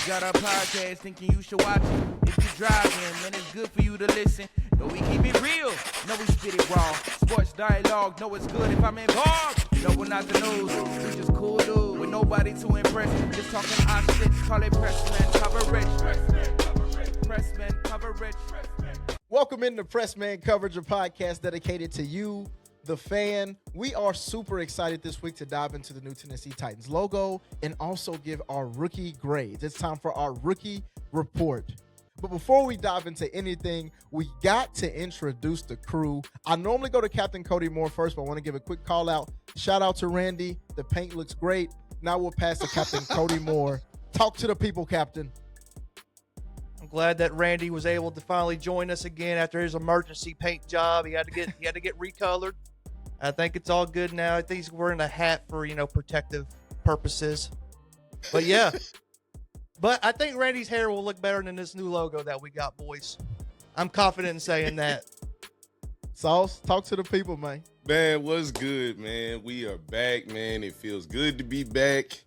got a podcast thinking you should watch it. If you driving, man, it's good for you to listen. No, we keep it real. No, we spit it raw. Sports dialogue. No, it's good if I'm involved. No, we're not the news. We just cool dude with nobody to impress. Just talking our shit. Call it pressman coverage. Pressman coverage. Welcome into Pressman Coverage, a podcast dedicated to you, the fan. We are super excited this week to dive into the new Tennessee Titans logo and also give our rookie grades. It's time for our rookie report. But before we dive into anything, we got to introduce the crew. I normally go to Captain Cody Moore first, but I want to give a quick call out. Shout out to Randy. The paint looks great. Now we'll pass to Captain Cody Moore. Talk to the people, Captain. I'm glad that Randy was able to finally join us again after his emergency paint job. He had to get recolored. I think it's all good now. I think he's wearing a hat for, protective purposes. But yeah. But I think Randy's hair will look better than this new logo that we got, boys. I'm confident in saying that. Sauce, talk to the people, man. Man, what's good, man? We are back, man. It feels good to be back.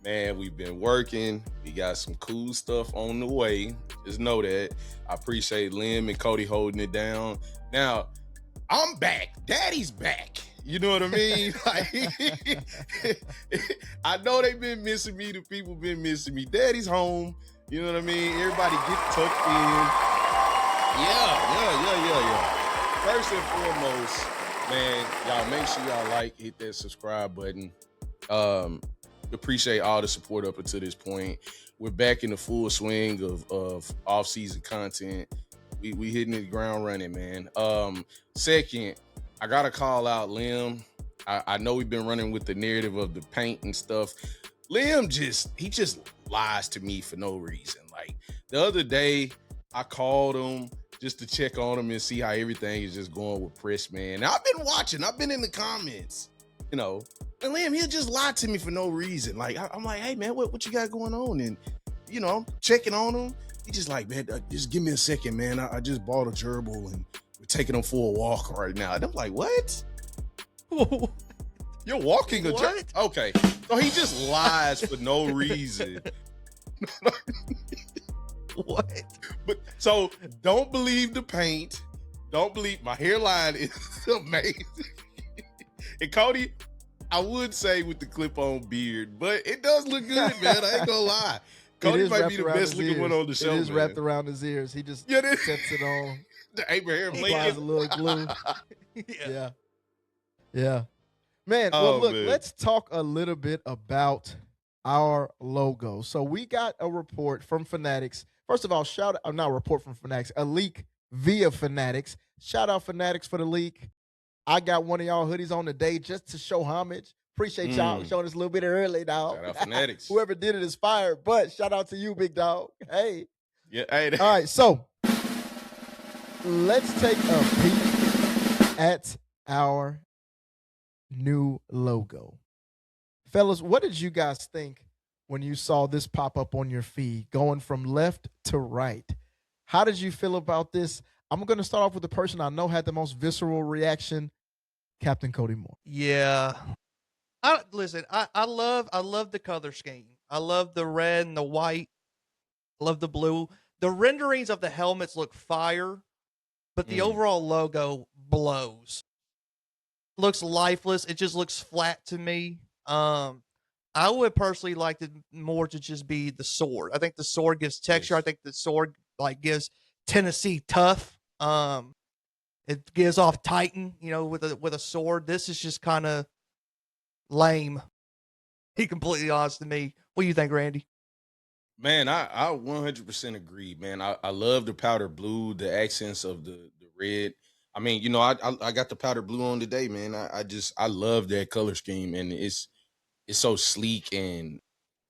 Man, we've been working. We got some cool stuff on the way. Just know that. I appreciate Lim and Cody holding it down. Now, I'm back. Daddy's back. You know what I mean? I know they've been missing me. The people been missing me. Daddy's home. You know what I mean? Everybody get tucked in. Yeah. First and foremost, man, y'all make sure y'all hit that subscribe button. Appreciate all the support up until this point. We're back in the full swing of off-season content. We hitting the ground running, man. Second, I gotta call out Lim. I know we've been running with the narrative of the paint and stuff. Lim he just lies to me for no reason. Like the other day, I called him just to check on him and see how everything is just going with Press, man. Now, I've been watching. I've been in the comments, And Lim, he'll just lie to me for no reason. Like I'm like, hey man, what you got going on? And I'm checking on him. He just like, man, just give me a second, man. I just bought a gerbil and we're taking him for a walk right now. And I'm like, what? You're walking a gerbil? Okay. So he just lies for no reason. What? But so don't believe the paint. Don't believe my hairline is amazing. And Cody, I would say with the clip-on beard, but it does look good, man. I ain't gonna lie. Cody might be the best looking one on the show. It is wrapped around his ears. He just sets it on. The Abraham Lincoln. Applies a little glue. Yeah. Man, look, let's talk a little bit about our logo. So we got a report from Fanatics. First of all, not a report from Fanatics, a leak via Fanatics. Shout out Fanatics for the leak. I got one of y'all hoodies on today just to show homage. Appreciate y'all showing us a little bit early, dog. Shout out Fanatics. Whoever did it is fired, but shout out to you, big dog. Hey. Yeah. Hey. All right, so let's take a peek at our new logo. Fellas, what did you guys think when you saw this pop up on your feed, going from left to right? How did you feel about this? I'm going to start off with the person I know had the most visceral reaction, Captain Cody Moore. Yeah. I love the color scheme. I love the red and the white. I love the blue. The renderings of the helmets look fire, but the overall logo blows. Looks lifeless. It just looks flat to me. I would personally like it more to just be the sword. I think the sword gives texture. I think the sword gives Tennessee tough. It gives off Titan, with a sword. This is just kind of lame. Be completely honest to me. What do you think, Randy? Man, I 100% agree, man. I love the powder blue, the accents of the red. I mean, I got the powder blue on today, man. I love that color scheme, and it's so sleek and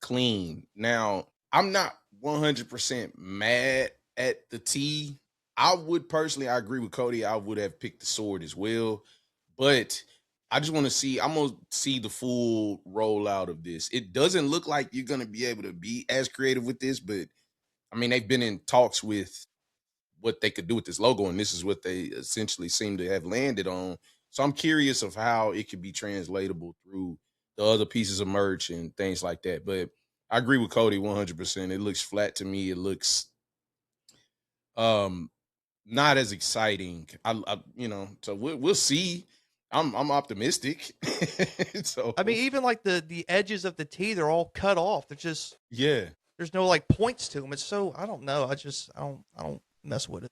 clean. Now, I'm not 100% mad at the T. I agree with Cody. I would have picked the sword as well, but I just want to see, I'm going to see the full rollout of this. It doesn't look like you're going to be able to be as creative with this, but I mean, they've been in talks with what they could do with this logo, and this is what they essentially seem to have landed on. So I'm curious of how it could be translatable through the other pieces of merch and things like that. But I agree with Cody 100%. It looks flat to me. It looks not as exciting. So we'll see. I'm optimistic. So I mean, even like the edges of the tee, they're all cut off. They're just yeah. there's no like points to them. It's so I don't know. I don't mess with it.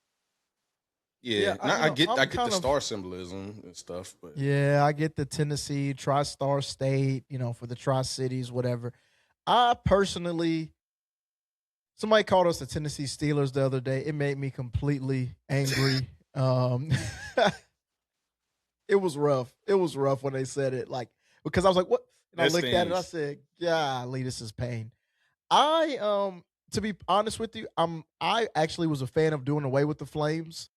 Yeah, Yeah, I get I'm the kind of- star symbolism and stuff, but Yeah, I get the Tennessee Tri-Star State, for the Tri-Cities, whatever. I personally, somebody called us the Tennessee Steelers the other day. It made me completely angry. It was rough. It was rough when they said it, like, because I was like, what? And I That looked at it, I stings. said, golly, this is pain. To be honest with you, I actually was a fan of doing away with the flames.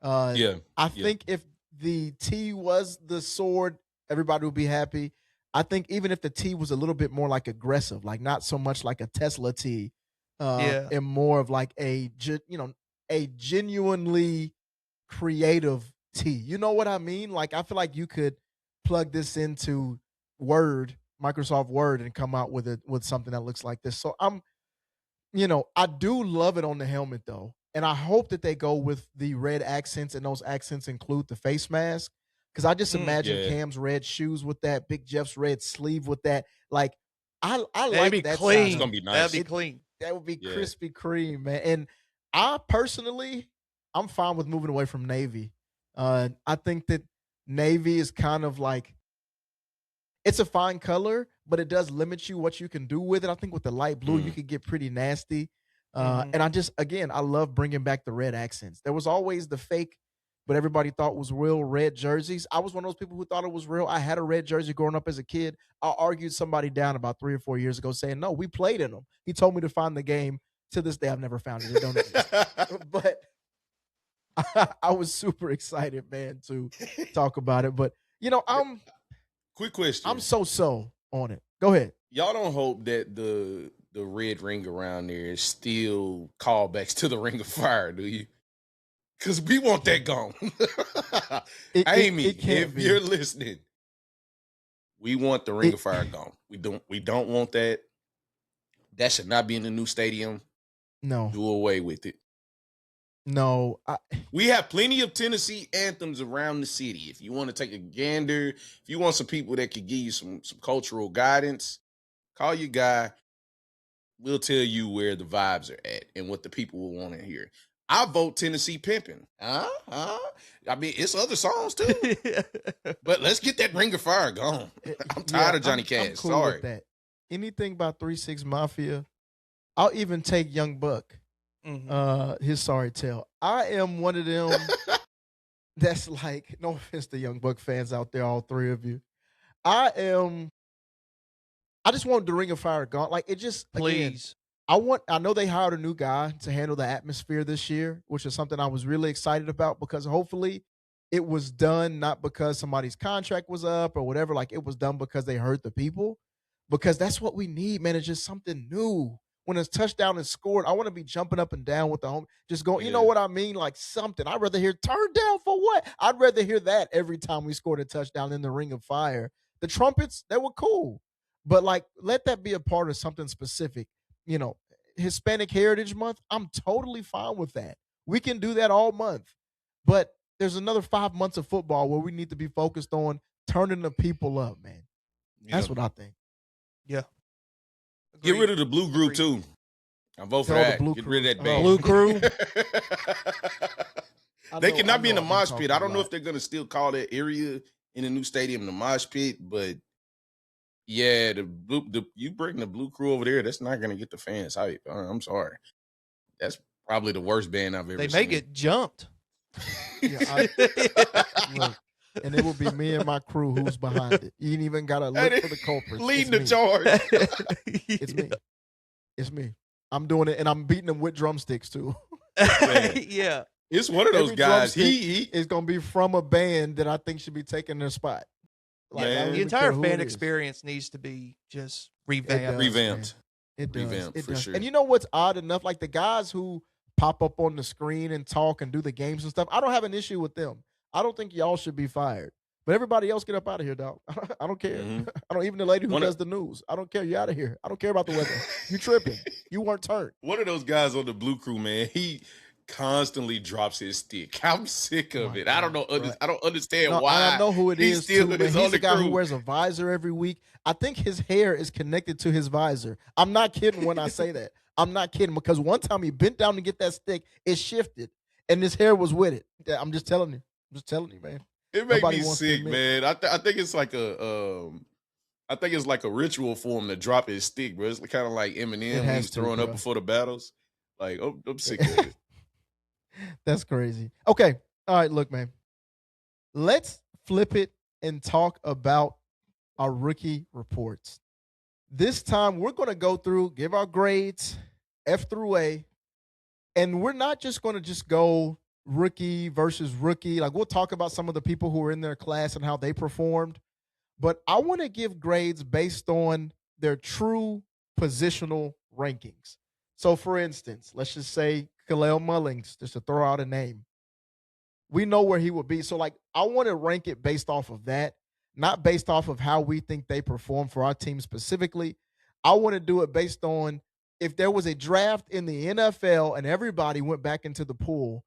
yeah, I yeah. think if the T was the sword, everybody would be happy. I think even if the T was a little bit more like aggressive, like not so much like a Tesla T, Yeah. and more of like a genuinely creative T. You know what I mean? Like I feel like you could plug this into Microsoft Word, and come out with something that looks like this. So I do love it on the helmet though. And I hope that they go with the red accents, and those accents include the face mask. Because I just imagine Yeah. Cam's red shoes with that, Big Jeff's red sleeve with that. Like, I That'd like be that clean. side It's of gonna it. be nice. That'd be It- clean. That would be Yeah. Krispy Kreme, man. And I personally, I'm fine with moving away from Navy. I think that Navy is kind of like, it's a fine color, but it does limit you what you can do with it. I think with the light blue, you could get pretty nasty. And I love bringing back the red accents. There was always the fake, but everybody thought was real red jerseys. I was one of those people who thought it was real. I had a red jersey growing up as a kid. I argued somebody down about 3 or 4 years ago saying, no, we played in them. He told me to find the game. To this day, I've never found it. It don't exist. But I was super excited, man, to talk about it. But, Quick question. I'm so on it. Go ahead. Y'all don't hope that the red ring around there is still callbacks to the Ring of Fire, do you? Because we want that gone. Amy, it can't if be. you're listening, we want the Ring of Fire gone. We don't want that. That should not be in the new stadium. No, Do away with it. no. We have plenty of Tennessee anthems around the city. If you want to take a gander, if you want some people that could give you some cultural guidance, call your guy. We'll tell you where the vibes are at and what the people will want to hear. I vote Tennessee Pimpin'. I mean, it's other songs too. But let's get that Ring of Fire gone. I'm tired of Johnny Cash. I'm cool Sorry. with that. Anything by 3-6 Mafia, I'll even take Young Buck. His Sorry Tale. I am one of them that's like, no offense to Young Buck fans out there, all three of you. I just want the Ring of Fire gone. Like, it just, again, Please. I know they hired a new guy to handle the atmosphere this year, which is something I was really excited about, because hopefully it was done not because somebody's contract was up or whatever. Like, it was done because they hurt the people, because that's what we need, man. It's just something new. When a touchdown is scored, I want to be jumping up and down with the home, just going, you know Yeah. what I mean? Like something. I'd rather hear turn down for what? I'd rather hear that every time we scored a touchdown in the Ring of Fire. The trumpets, they were cool. But like, let that be a part of something specific. Hispanic Heritage Month, I'm totally fine with that. We can do that all month. But there's another 5 months of football where we need to be focused on turning the people up, man. That's what I think. Yeah. Get rid of the blue group too. I vote for Tell the that. Blue Get Crew. rid of that Oh. band. Blue Crew. They cannot be in the I've been mosh talking pit. I a don't know lot. if they're gonna still call that area in the new stadium the mosh pit, but yeah, you bring the Blue Crew over there, that's not gonna get the fans hype. I'm sorry. That's probably the worst band I've ever They seen. may get jumped. Yeah, look, and it will be me and my crew who's behind it. You ain't even got to look for the culprits. Leading the It's me. charge. It's me. It's me. I'm doing it, and I'm beating them with drumsticks too. Yeah. It's one of those Every guys. drumstick He is going to be from a band that I think should be taking their spot. Like, I Man. don't The even entire care who fan it is. experience needs to be just It revamped. does, revamped. man. It does. Revamped, It for does. sure. And you know what's odd enough? Like the guys who pop up on the screen and talk and do the games and stuff, I don't have an issue with them. I don't think y'all should be fired. But everybody else get up out of here, dog. I don't care. Mhm. I don't even the lady who One does of- the news. I don't care. You out of here. I don't care about the weather. You tripping. You weren't turned. One of those guys on the Blue Crew, man, he constantly drops his stick. I'm sick of My it. I don't God, know. bro. I don't understand No, why. and I know who it he is still too, man. is on He's the the guy who crew. wears a visor every week. I think his hair is connected to his visor. I'm not kidding when I say that. I'm not kidding because one time he bent down to get that stick, it shifted, and his hair was with it. Yeah, I'm just telling you. I'm just telling you, man. It makes Nobody me wants to sick, admit. man. I think it's like I think it's like a ritual for him to drop his stick, bro. It's kind of like Eminem when he has was to, throwing up bro. before the battles. Like, I'm sick of it. That's crazy. Okay. All right, look, man. Let's flip it and talk about our rookie reports. This time we're going to go through, give our grades, F through A, and we're not just going to just go rookie versus rookie. Like we'll talk about some of the people who were in their class and how they performed, but I want to give grades based on their true positional rankings. So for instance, let's just say Kalel Mullings, just to throw out a name. We know where he would be. So like I want to rank it based off of that, not based off of how we think they perform for our team specifically. I want to do it based on if there was a draft in the NFL and everybody went back into the pool,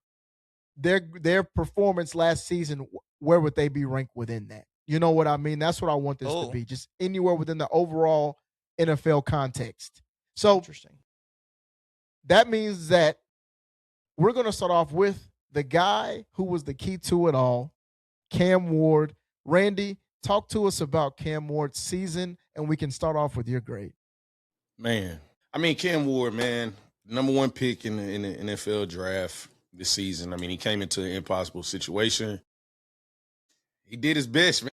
their performance last season, where would they be ranked within that? You know what I mean? That's what I want this to be, just anywhere within the overall NFL context. So Interesting. that means that we're going to start off with the guy who was the key to it all, Cam Ward. Randy, talk to us about Cam Ward's season, and we can start off with your grade. Man, I mean, Cam Ward, man, number one pick in the NFL draft this season. I mean, he came into an impossible situation. He did his best, man.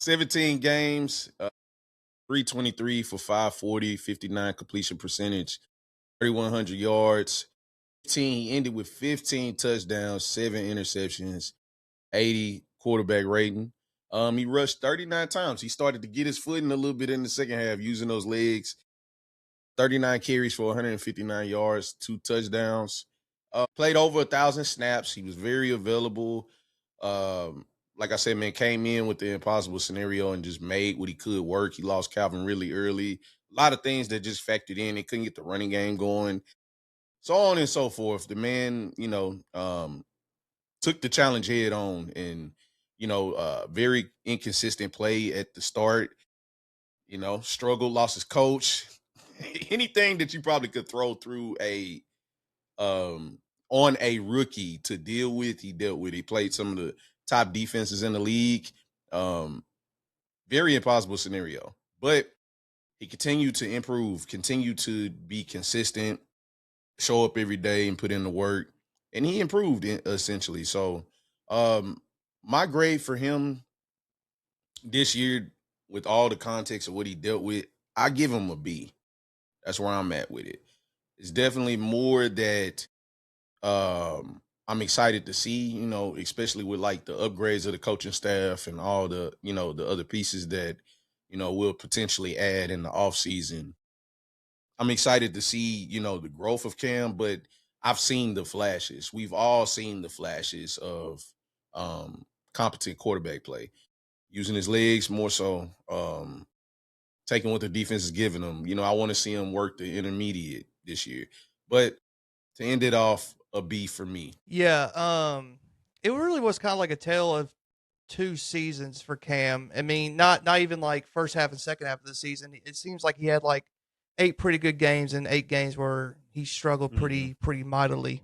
17 games, 323 for 540, 59 completion percentage, 3,100 yards. He ended with 15 touchdowns, 7 interceptions, 80 quarterback rating. He rushed 39 times. He started to get his footing a little bit in the second half using those legs. 39 carries for 159 yards, 2 touchdowns. Played over 1,000 snaps. He was very available. Like I said, man, came in with the impossible scenario and just made what he could work. He lost Calvin really early. A lot of things that just factored in. They couldn't get the running game going. So on and so forth. The man, took the challenge head on and, very inconsistent play at the start. Struggled, lost his coach. Anything that you probably could throw through on a rookie to deal with, he dealt with. He played some of the top defenses in the league. Very impossible scenario. But he continued to improve, continued to be consistent, show up every day and put in the work. And he improved essentially. So my grade for him this year, with all the context of what he dealt with, I give him a B. That's where I'm at with it. It's definitely more that I'm excited to see, especially with like the upgrades of the coaching staff and all the, the other pieces that, we'll potentially add in the offseason. I'm excited to see, the growth of Cam, but I've seen the flashes. We've all seen the flashes of competent quarterback play, using his legs more so, taking what the defense is giving him. I want to see him work the intermediate this year. But to end it off, a B for me. Yeah, it really was kind of like a tale of two seasons for Cam. I mean, not even like first half and second half of the season. It seems like he had like 8 pretty good games and 8 games where he struggled pretty mightily.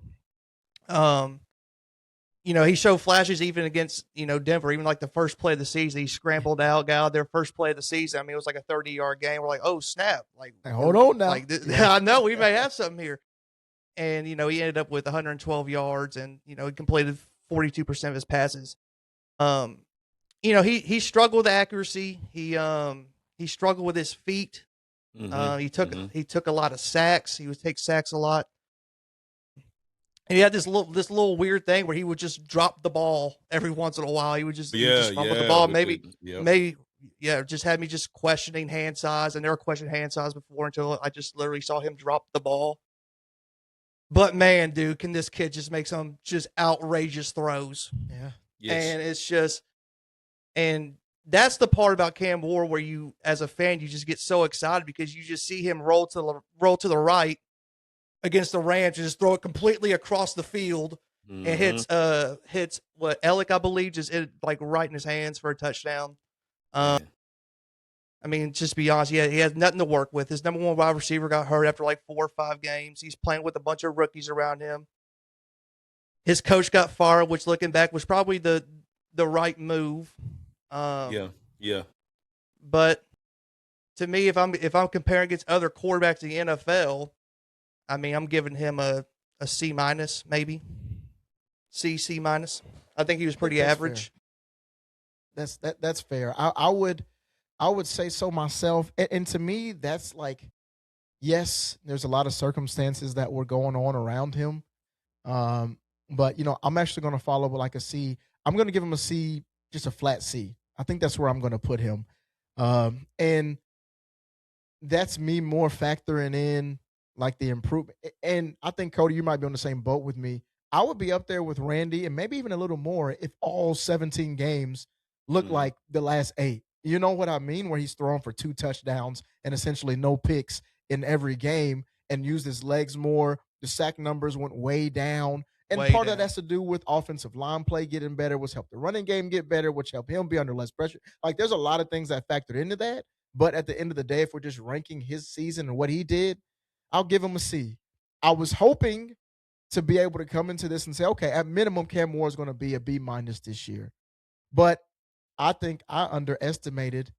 He showed flashes even against, Denver. Even like the first play of the season, he scrambled out, got out there first play of the season. I mean, it was like a 30-yard game. We're like, oh snap! Like, Hey, hold on now. Like, I know we may have something here. And he ended up with 112 yards, and he completed 42% of his passes. He struggled with accuracy. He struggled with his feet. He took a lot of sacks. He would take sacks a lot. And he had this little weird thing where he would just drop the ball every once in a while. He would just fumble the ball. Maybe just had me just questioning hand size. I never questioned hand size before until I just literally saw him drop the ball. But man, dude, can this kid just make some just outrageous throws? Yeah. Yes. And it's just, And that's the part about Cam Ward where you, as a fan, you just get so excited because you just see him roll to the right against the Rams and just throw it completely across the field and hits what Ellick, I believe, just like right in his hands for a touchdown. I mean, just to be honest, he has nothing to work with. His number one wide receiver got hurt after like 4 or 5 games. He's playing with a bunch of rookies around him. His coach got fired, which looking back was probably the right move. Yeah. But to me, if I'm comparing against other quarterbacks in the NFL, I mean, I'm giving him a C minus, maybe C minus. I think he was pretty average. Fair. That's fair. I would say so myself. And to me, that's like, yes, there's a lot of circumstances that were going on around him. But, I'm actually going to follow with like a C. I'm going to give him a C, just a flat C. I think that's where I'm going to put him. And that's me more factoring in like the improvement. And I think, Cody, you might be on the same boat with me. I would be up there with Randy and maybe even a little more if all 17 games look like the last 8. You know what I mean? Where he's thrown for 2 touchdowns and essentially no picks in every game and used his legs more. The sack numbers went way down. And part of that has to do with offensive line play getting better, which helped the running game get better, which helped him be under less pressure. Like, there's a lot of things that factored into that. But at the end of the day, if we're just ranking his season and what he did, I'll give him a C. I was hoping to be able to come into this and say, okay, at minimum, Cam Ward is going to be a B minus this year. But I think I underestimated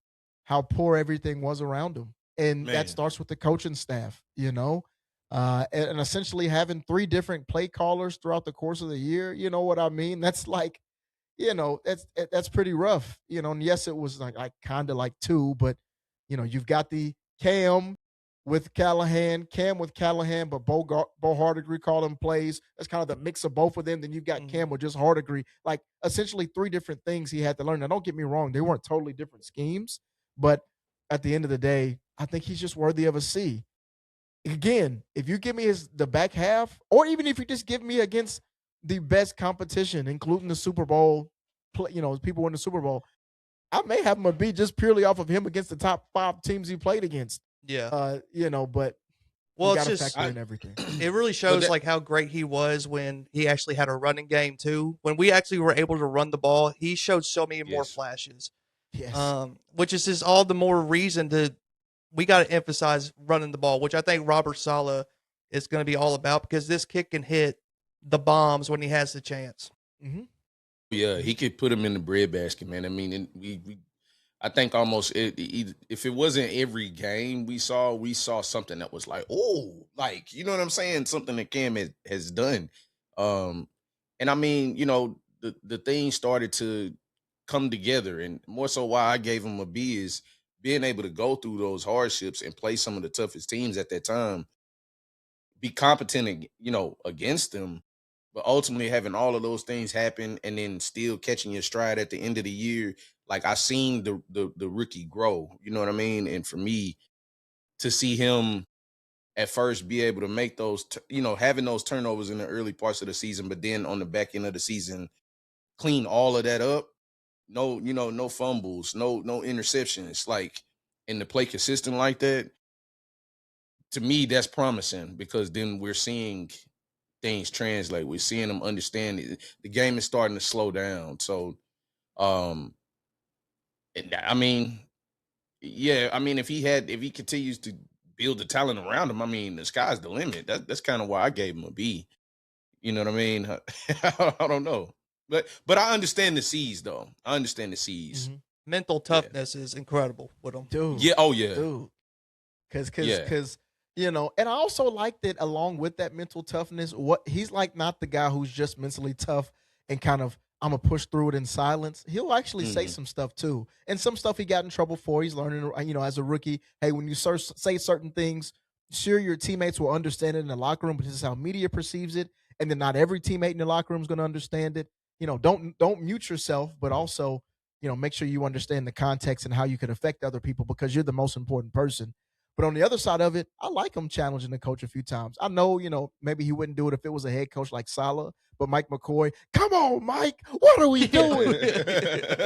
how poor everything was around him. And that starts with the coaching staff, and essentially having 3 different play callers throughout the course of the year. You know what I mean? That's like, that's pretty rough, and yes, it was like kind of like 2, but you've got the Cam with Callahan, Cam with Callahan, but Bo Hardigree calling plays. That's kind of the mix of both of them. Then you've got Cam with just Hardigree. Like, essentially 3 different things he had to learn. Now, don't get me wrong. They weren't totally different schemes, but at the end of the day, I think he's just worthy of a C. Again, if you give me the back half, or even if you just give me against the best competition, including the Super Bowl, people in the Super Bowl, I may have him a B just purely off of him against the top 5 teams he played against. Yeah. But well, it's just factor in everything. It really shows like how great he was when he actually had a running game too. When we actually were able to run the ball, he showed so many more flashes. Yes. Which is just all the more reason we got to emphasize running the ball, which I think Robert Saleh is going to be all about, because this kid can hit the bombs when he has the chance. Mm-hmm. Yeah, he could put him in the breadbasket, man. I mean, I think almost if it wasn't every game we saw something that was like, oh, like, you know what I'm saying? Something that Cam has done. And I mean, the things started to come together, and more so why I gave him a B is being able to go through those hardships and play some of the toughest teams at that time, be competent, against them, but ultimately having all of those things happen and then still catching your stride at the end of the year. Like, I seen the rookie grow, you know what I mean? And for me to see him at first be able to make those, having those turnovers in the early parts of the season, but then on the back end of the season, clean all of that up. No fumbles, no interceptions, like, and to play consistent like that, to me, that's promising, because then we're seeing things translate. We're seeing them understand it. The game is starting to slow down. So, I mean, if he continues to build the talent around him, I mean, the sky's the limit. That's kind of why I gave him a B. You know what I mean? I don't know. But I understand the C's, though. I understand the C's. Mm-hmm. Mental toughness is incredible with him. Dude. Yeah. Oh, yeah. Dude. Because, and I also like that along with that mental toughness, he's like not the guy who's just mentally tough and kind of, I'm going to push through it in silence. He'll actually say some stuff, too. And some stuff he got in trouble for. He's learning, as a rookie, hey, when you say certain things, sure, your teammates will understand it in the locker room, but this is how media perceives it. And then not every teammate in the locker room is going to understand it. Don't mute yourself, but also, make sure you understand the context and how you can affect other people, because you're the most important person. But on the other side of it, I like him challenging the coach a few times. I know, maybe he wouldn't do it if it was a head coach like Saleh, but Mike McCoy, come on, Mike, what are we doing?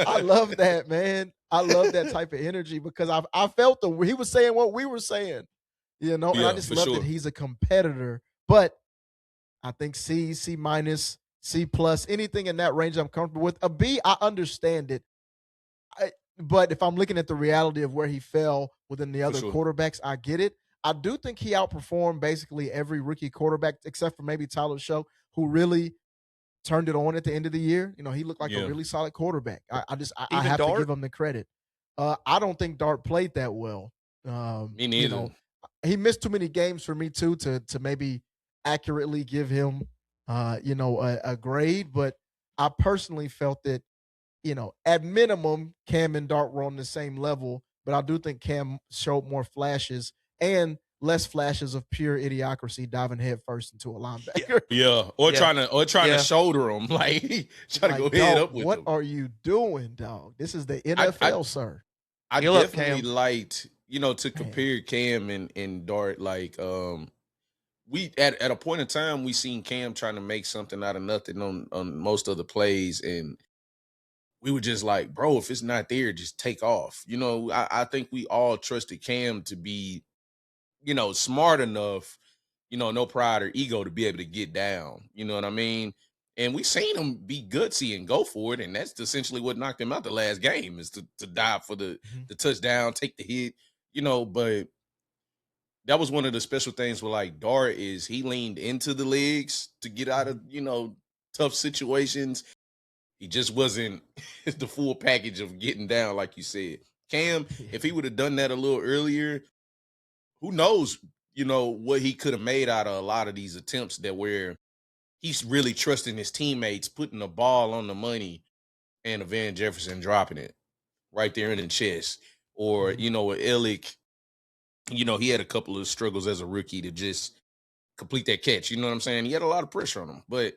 I love that, man. I love that type of energy because I felt he was saying what we were saying, and I just love that he's a competitor. But I think C minus, C plus, anything in that range I'm comfortable with. A B, I understand it. But if I'm looking at the reality of where he fell within the other quarterbacks, I get it. I do think he outperformed basically every rookie quarterback except for maybe Tyler Show, who really turned it on at the end of the year. He looked like a really solid quarterback. I have to give him the credit. I don't think Dart played that well. Me neither. He missed too many games for me too to maybe accurately give him a grade. But I personally felt that at minimum, Cam and Dart were on the same level, but I do think Cam showed more flashes and less flashes of pure idiocracy diving head first into a linebacker. Trying to shoulder him, like trying to go head up with him. What are you doing, dog? This is the NFL, sir. I definitely liked, to compare Cam and Dart, like we at a point in time we seen Cam trying to make something out of nothing on most of the plays, and we were just like, bro, if it's not there, just take off. I think we all trusted Cam to be, smart enough, no pride or ego to be able to get down. You know what I mean? And we seen him be gutsy and go for it. And that's essentially what knocked him out the last game, is to dive for the touchdown, take the hit, but that was one of the special things with like Dart is he leaned into the legs to get out of, tough situations. He just wasn't the full package of getting down, like you said. Cam, if he would have done that a little earlier, who knows, what he could have made out of a lot of these attempts that where he's really trusting his teammates, putting the ball on the money and Van Jefferson dropping it right there in the chest. Or, with Ellio, he had a couple of struggles as a rookie to just complete that catch. You know what I'm saying? He had a lot of pressure on him. But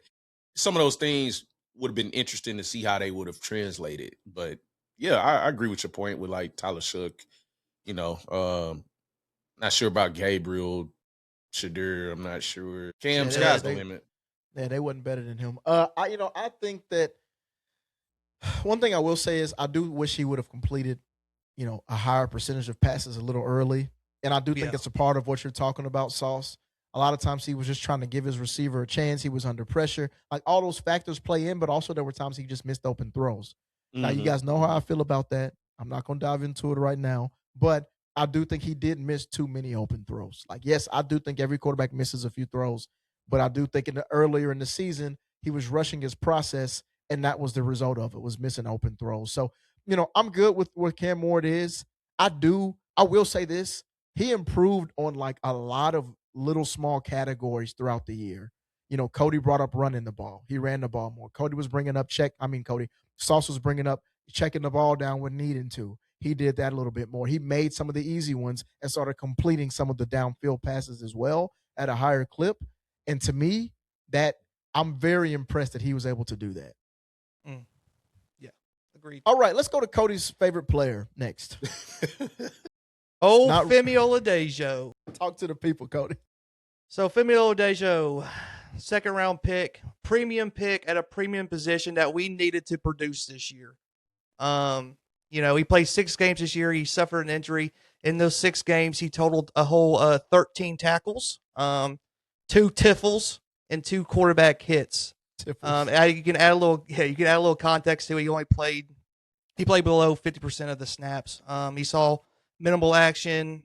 some of those things would have been interesting to see how they would have translated. But yeah, I agree with your point with like Tyler Shook, not sure about Gabriel Shadur. I'm not sure. Cam, sky's the limit. Yeah, they wasn't better than him. I think that one thing I will say is I do wish he would have completed, a higher percentage of passes a little early. And I do think it's a part of what you're talking about, Sauce. A lot of times he was just trying to give his receiver a chance. He was under pressure. Like all those factors play in, but also there were times he just missed open throws. Mm-hmm. Now, you guys know how I feel about that. I'm not going to dive into it right now, but I do think he did miss too many open throws. Like, yes, I do think every quarterback misses a few throws, but I do think earlier in the season, he was rushing his process, and that was the result of it, was missing open throws. So, I'm good with where Cam Ward is. I will say this. He improved on like a lot of little small categories throughout the year. Cody brought up running the ball. He ran the ball more. Sauce was bringing up checking the ball down when needing to. He did that a little bit more. He made some of the easy ones and started completing some of the downfield passes as well at a higher clip. And to me, that I'm very impressed that he was able to do that. Yeah, agreed. All right, let's go to Cody's favorite player next. Femi Oladejo. Talk to the people, Cody. So Femi Oladejo, second round pick, premium pick at a premium position that we needed to produce this year. He played 6 games this year. He suffered an injury. In those 6 games, he totaled a whole 13 tackles, 2 tiffles, and 2 quarterback hits. You can add a little context to it. He played below 50% of the snaps. He saw minimal action,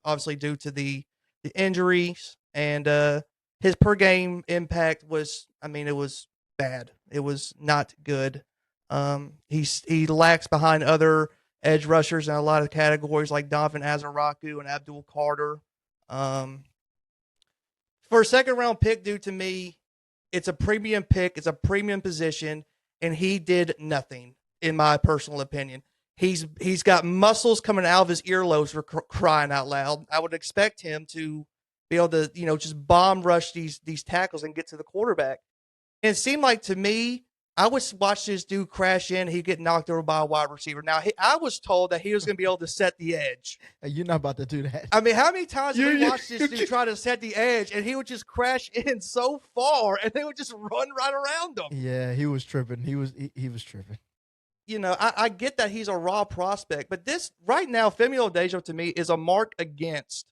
obviously due to the injuries, and his per game impact was, it was bad. It was not good. He lacks behind other edge rushers in a lot of categories like Donovan Azaraku and Abdul Carter. For a second round pick, dude, to me, it's a premium pick. It's a premium position, and he did nothing, in my personal opinion. He's got muscles coming out of his earlobes for crying out loud. I would expect him to be able to, just bomb rush these tackles and get to the quarterback. And it seemed like to me, I was watching this dude crash in. He'd get knocked over by a wide receiver. Now, I was told that he was going to be able to set the edge. Hey, you're not about to do that. I mean, how many times have we watched this dude try to set the edge, and he would just crash in so far, and they would just run right around him? Yeah, he was tripping. He was tripping. You know, I get that he's a raw prospect, but this right now, Femi Oladejo to me is a mark against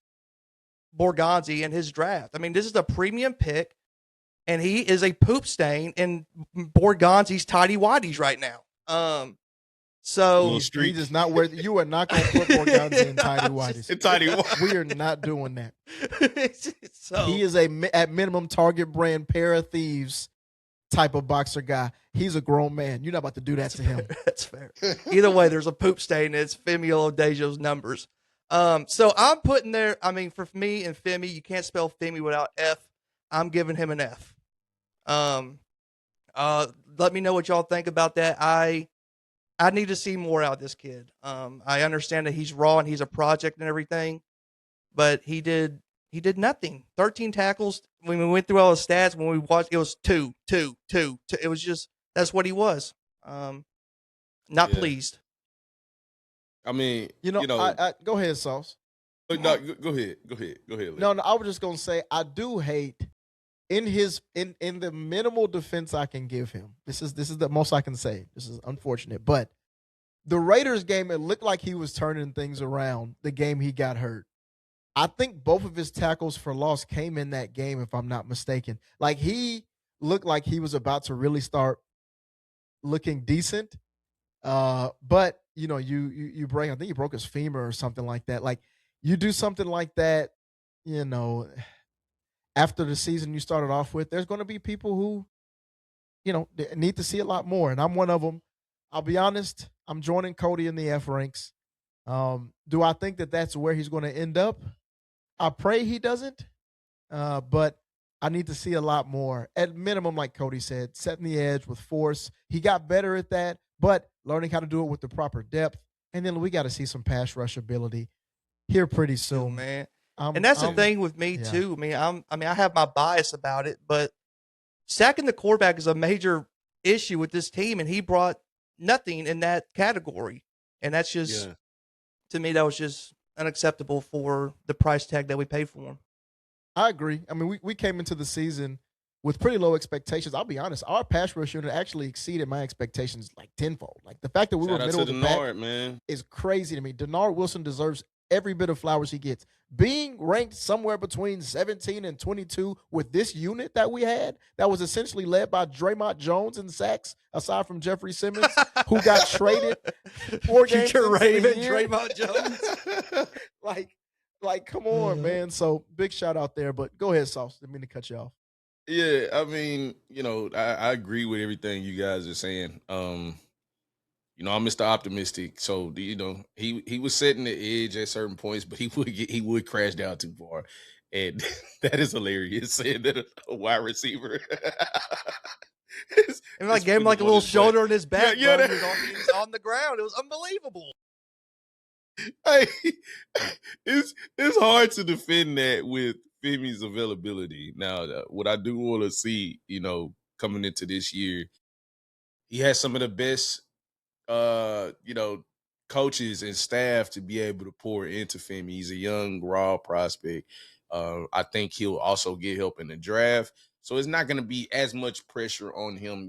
Borgonzi in his draft. I mean, this is a premium pick, and he is a poop stain in Borgonzi's tidy whities right now. So he does not wear. You are not going to put Borgonzi in tidy whities. In tidy whities. We are not doing that. So He is at minimum Target brand pair of thieves type of boxer guy. He's a grown man. You're not about to do that to him. That's fair. Either way, there's a poop stain. It's Femi Oladejo's numbers. So I'm putting there. I mean, for me and Femi, you can't spell Femi without F. I'm giving him an F. Let me know what y'all think about that. I need to see more out of this kid. I understand that he's raw and he's a project and everything, but he did nothing. 13 tackles. When we went through all the stats, when we watched, it was two. It was just, that's what he was. Not pleased. I mean, I go ahead, Sauce. No, go ahead. Go ahead. No, I was just gonna say I do hate in the minimal defense I can give him. This is the most I can say. This is unfortunate, but the Raiders game, it looked like he was turning things around the game he got hurt. I think both of his tackles for loss came in that game, if I'm not mistaken. Like, he looked like he was about to really start looking decent. But you break, I think he broke his femur or something like that. Like, you do something like that, after the season you started off with, there's going to be people who, need to see a lot more. And I'm one of them. I'll be honest, I'm joining Cody in the F ranks. Do I think that that's where he's going to end up? I pray he doesn't, but I need to see a lot more. At minimum, like Cody said, setting the edge with force. He got better at that, but learning how to do it with the proper depth. And then we got to see some pass rush ability here pretty soon, man. And that's the thing with me too. I have my bias about it, but sacking the quarterback is a major issue with this team, and he brought nothing in that category. And that's just, to me, that was just unacceptable for the price tag that we paid for him. I agree. I mean, we came into the season with pretty low expectations. I'll be honest, our pass rush unit actually exceeded my expectations like tenfold. Like, the fact that we were middle of the pack is crazy to me. Denard Wilson deserves every bit of flowers he gets. Being ranked somewhere between 17 and 22 with this unit that we had, that was essentially led by Draymond Jones in sacks, aside from Jeffrey Simmons, who got traded 4 games Future Raven, Draymond Jones. like, come on, man. So big shout out there. But go ahead, Sauce. Didn't mean to cut you off. Yeah, I mean, I agree with everything you guys are saying. I'm Mr. Optimistic, so he was setting the edge at certain points, but he would crash down too far, and that is hilarious. Saying that a wide receiver, and gave him like a little shoulder on his back. He was on the ground. It was unbelievable. Hey, it's hard to defend that with Femi's availability. Now, what I do want to see, coming into this year, he has some of the best. Coaches and staff to be able to pour into Femi. He's a young, raw prospect. I think he'll also get help in the draft. So it's not going to be as much pressure on him.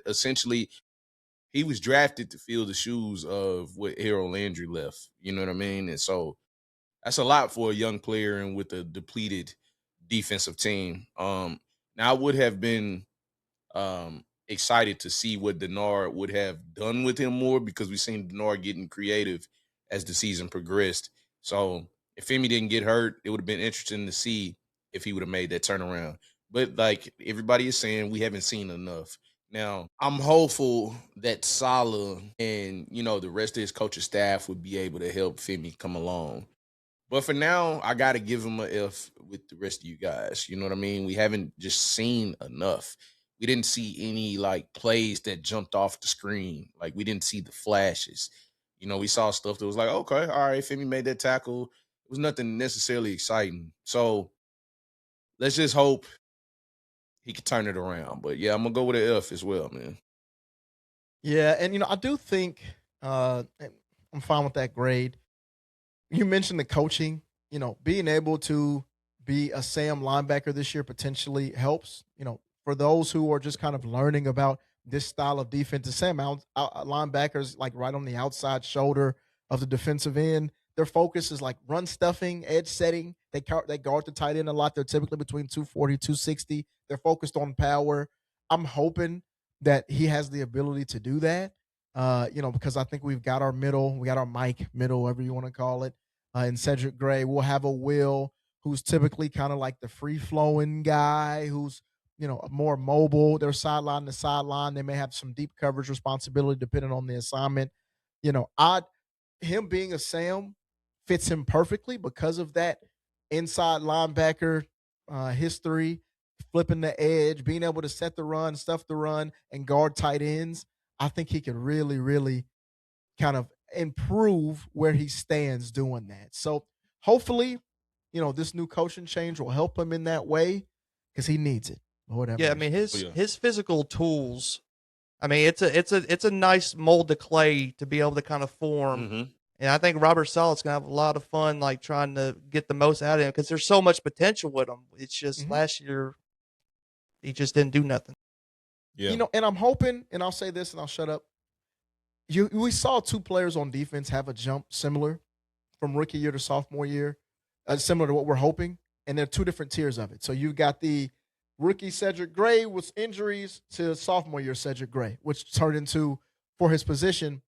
Essentially, he was drafted to fill the shoes of what Harold Landry left. You know what I mean? And so that's a lot for a young player and with a depleted defensive team. Now, I would have been excited to see what Denard would have done with him more, because we've seen Denard getting creative as the season progressed. So if Femi didn't get hurt, it would have been interesting to see if he would have made that turnaround. But like everybody is saying, we haven't seen enough. Now, I'm hopeful that Salah and, the rest of his coaching staff would be able to help Femi come along. But for now, I got to give him an F with the rest of you guys. You know what I mean? We haven't just seen enough. We didn't see any plays that jumped off the screen. Like, we didn't see the flashes. We saw stuff that was like, okay, all right, Femi made that tackle. It was nothing necessarily exciting. So let's just hope he could turn it around. But yeah, I'm gonna go with an F as well, man. Yeah, and I do think and I'm fine with that grade. You mentioned the coaching. Being able to be a Sam linebacker this year potentially helps. For those who are just kind of learning about this style of defense, the linebackers like right on the outside shoulder of the defensive end. Their focus is like run stuffing, edge setting. They guard the tight end a lot. They're typically between 240, 260. They're focused on power. I'm hoping that he has the ability to do that. Because I think we've got our middle, we got our Mike middle, whatever you want to call it, in Cedric Gray. We'll have a Will who's typically kind of like the free flowing guy who's more mobile. They're sideline to sideline. They may have some deep coverage responsibility depending on the assignment. I him being a Sam fits him perfectly because of that inside linebacker history, flipping the edge, being able to set the run, stuff the run, and guard tight ends. I think he could really, really kind of improve where he stands doing that. So hopefully, this new coaching change will help him in that way because he needs it. Lord have Yeah, I mercy. mean Oh, yeah. his physical tools. I mean, it's a nice mold of clay to be able to kind of form. Mhm. And I think Robert Sala's gonna have a lot of fun, like trying to get the most out of him because there's so much potential with him. It's just Mhm. last year he just didn't do nothing. Yeah. And I'm hoping, and I'll say this and I'll shut up. We saw two players on defense have a jump similar from rookie year to sophomore year, similar to what we're hoping, and there are two different tiers of it. So you've got the rookie Cedric Gray with injuries to sophomore year Cedric Gray, which turned into, for his position,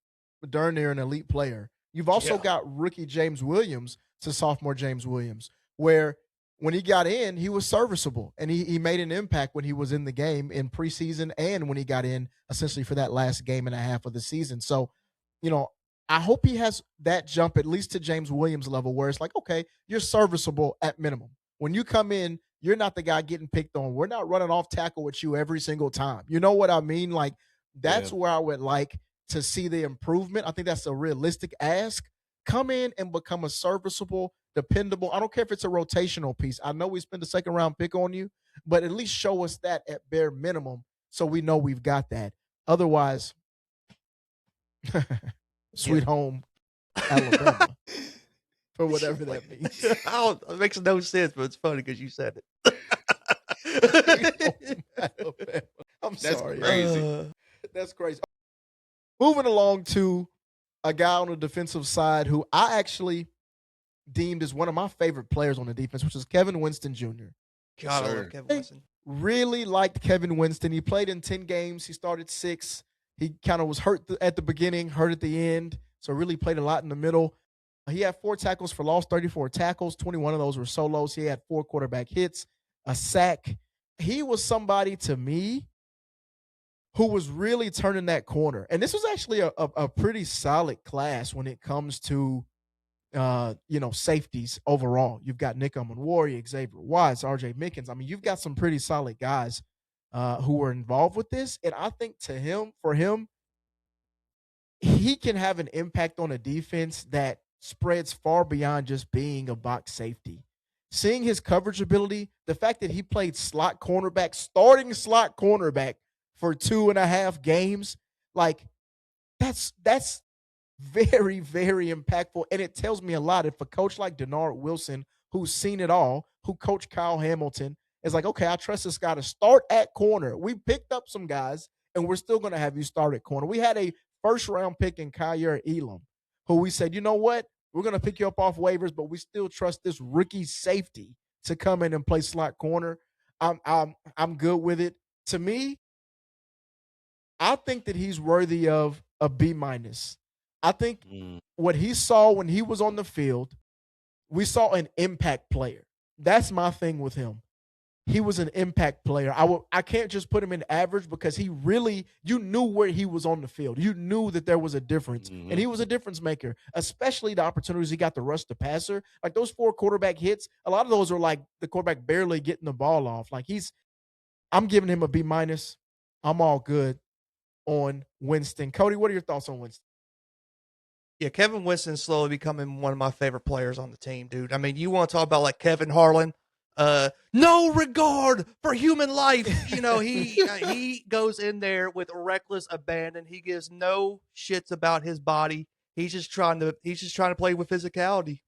darn near an elite player. You've also Yeah. got rookie James Williams to sophomore James Williams, where when he got in, he was serviceable and he made an impact when he was in the game in preseason and when he got in essentially for that last game and a half of the season. So, you know, I hope he has that jump at least to James Williams level where it's like, okay, you're serviceable at minimum. When you come in, you're not the guy getting picked on. We're not running off tackle with you every single time. You know what I mean? Like, Yeah. that's where I would like to see the improvement. I think that's a realistic ask. Come in and become a serviceable, dependable. I don't care if it's a rotational piece. I know we spent a second round pick on you, but at least show us that at bare minimum so we know we've got that. Otherwise, sweet home Alabama for whatever that means. It makes no sense, but it's funny because you said Sweet home it. Alabama. I'm That's sorry. crazy. That's crazy. Moving along to a guy on the defensive side who I actually deemed as one of my favorite players on the defense, which is Kevin Winston Jr. God, I sir. love Kevin Wilson. Really liked Kevin Winston. He played in 10 games. He started 6. He kind of was hurt at the beginning, hurt at the end. So really played a lot in the middle. He had 4 tackles for loss, 34 tackles. 21 of those were solos. He had 4 quarterback hits, a sack. He was somebody to me who was really turning that corner. And this was actually a pretty solid class when it comes to safeties overall. You've got Nick Warrior, Xavier Watts, RJ Mickens. I mean, you've got some pretty solid guys who were involved with this. And I think for him, he can have an impact on a defense that spreads far beyond just being a box safety. Seeing his coverage ability, the fact that he played starting slot cornerback for 2.5 games, like that's very, very impactful. And it tells me a lot. If a coach like Denard Wilson, who's seen it all, who coached Kyle Hamilton, is like, okay, I trust this guy to start at corner. We picked up some guys, and we're still going to have you start at corner. We had a first-round pick in Kyer Elam, who we said, you know what? We're going to pick you up off waivers, but we still trust this rookie safety to come in and play slot corner. I'm good with it. To me, I think that he's worthy of a B minus. I think what he saw when he was on the field, we saw an impact player. That's my thing with him. He was an impact player. I can't just put him in average because he really, you knew where he was on the field. You knew that there was a difference. And he was a difference maker, especially the opportunities he got to rush the passer. Like those 4 quarterback hits, a lot of those are like the quarterback barely getting the ball off. Like I'm giving him a B minus. I'm all good on Winston. Cody, what are your thoughts on Winston? Yeah, Kevin Winston's slowly becoming one of my favorite players on the team, dude. I mean, you want to talk about like Kevin Harlan? no regard for human life. You know, he goes in there with reckless abandon. He gives no shits about his body. He's just trying to play with physicality.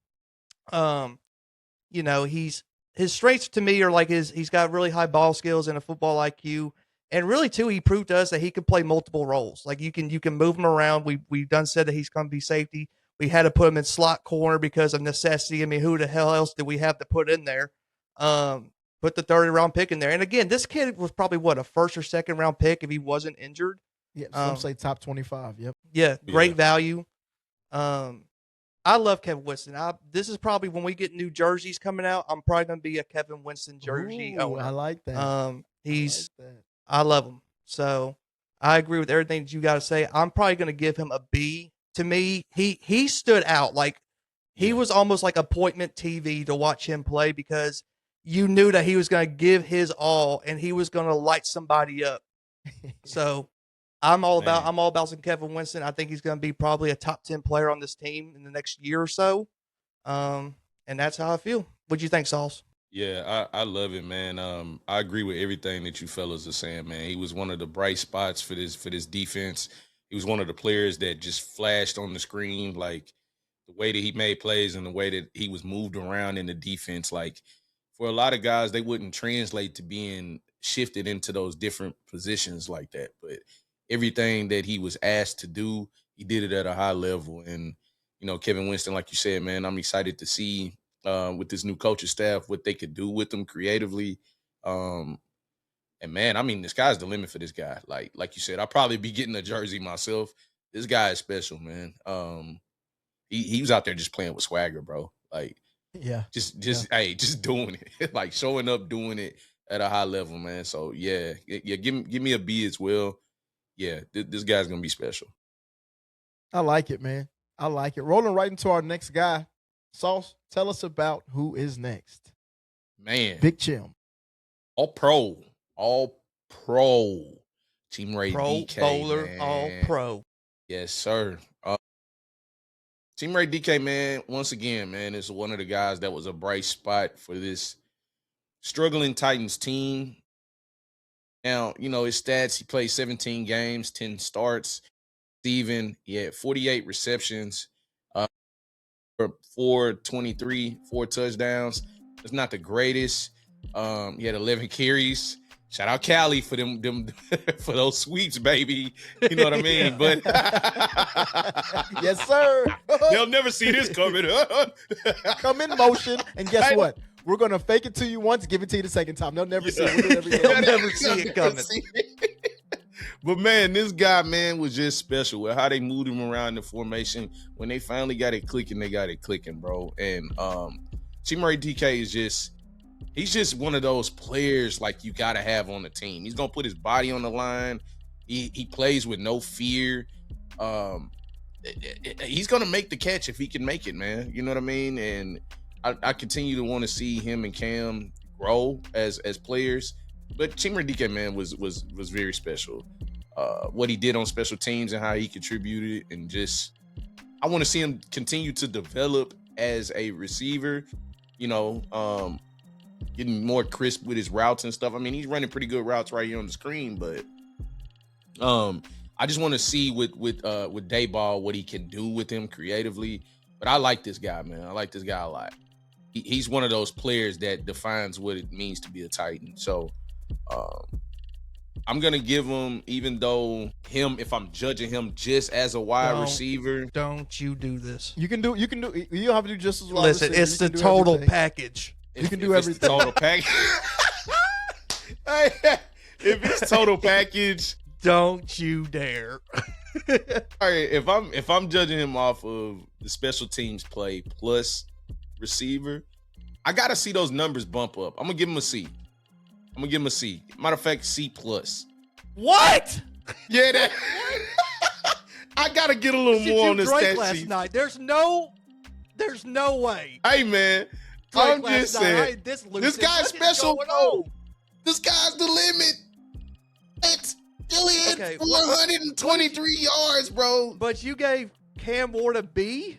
You know, his strengths to me are like he's got really high ball skills and a football IQ. And really too, he proved to us that he can play multiple roles. Like you can move him around. We've done said that he's going to be safety. We had to put him in slot corner because of necessity. I mean, who the hell else did we have to put in there? Put the 30-round pick in there. And again, this kid was probably a first or second round pick if he wasn't injured. Yeah, some say top 25. Yep. Yeah, great value. I love Kevin Winston. This is probably when we get new jerseys coming out. I'm probably going to be a Kevin Winston jersey owner. I like that. I love him. So I agree with everything that you got to say. I'm probably going to give him a B. To me, he stood out. Like he was almost like appointment TV to watch him play because you knew that he was going to give his all and he was going to light somebody up. So I'm all about some Kevin Winston. I think he's going to be probably a top 10 player on this team in the next year or so. And that's how I feel. What'd you think, Sauce? Yeah, I love it, man. I agree with everything that you fellas are saying, man. He was one of the bright spots for this defense. He was one of the players that just flashed on the screen, like the way that he made plays and the way that he was moved around in the defense. Like for a lot of guys, they wouldn't translate to being shifted into those different positions like that. But everything that he was asked to do, he did it at a high level. And, you know, Kevin Winston, like you said, man, I'm excited to see with this new coaching staff what they could do with him creatively. And, man, I mean, the sky's the limit for this guy. Like you said, I'll probably be getting a jersey myself. This guy is special, man. He was out there just playing with swagger, bro. Like, just doing it, like showing up, doing it at a high level, man. So yeah, give me a B as well. Yeah, this guy's gonna be special. I like it, man. I like it. Rolling right into our next guy, Sauce. Tell us about who is next. Man, Big Chim, all pro, Teamray DK, bowler, man. all pro. Yes, sir. Teamray DK, man, once again, man, is one of the guys that was a bright spot for this struggling Titans team. Now, you know, his stats, he played 17 games, 10 starts. He had 48 receptions, 423, 4 touchdowns. It's not the greatest. He had 11 carries. Shout out Cali for them for those sweeps, baby. You know what I mean? But yes, sir. They'll never see this coming. Come in motion, and guess what? We're gonna fake it to you once, give it to you the second time. They'll never see it. They'll never see it coming. But man, this guy, man, was just special with how they moved him around the formation. When they finally got it clicking, they got it clicking, bro. And Teamray DK is he's just one of those players like you gotta have on the team. He's gonna put his body on the line. He plays with no fear. He's gonna make the catch if he can make it, man. You know what I mean? And I continue to want to see him and Cam grow as players. But Teamray DK, man, was very special. What he did on special teams and how he contributed, and just I want to see him continue to develop as a receiver. You know, getting more crisp with his routes and stuff. I mean, he's running pretty good routes right here on the screen, but I just want to see with Dayball what he can do with him creatively. But I like this guy, man. I like this guy a lot. He's one of those players that defines what it means to be a Titan. So I'm gonna give him, even though if I'm judging him just as a wide receiver. Don't you do this. You don't have to do just as well. Listen, it's the total package. You can do everything. Total package. If it's total package, don't you dare. All right, if I'm judging him off of the special teams play plus receiver, I gotta see those numbers bump up. I'm gonna give him a C. Matter of fact, C plus. What? Yeah, I gotta get a little more on this stat last sheet. night. There's no way. Hey man, I'm just saying, this guy's special, bro. This guy's the limit. It's still hit 423 yards, bro. But you gave Cam Ward a B?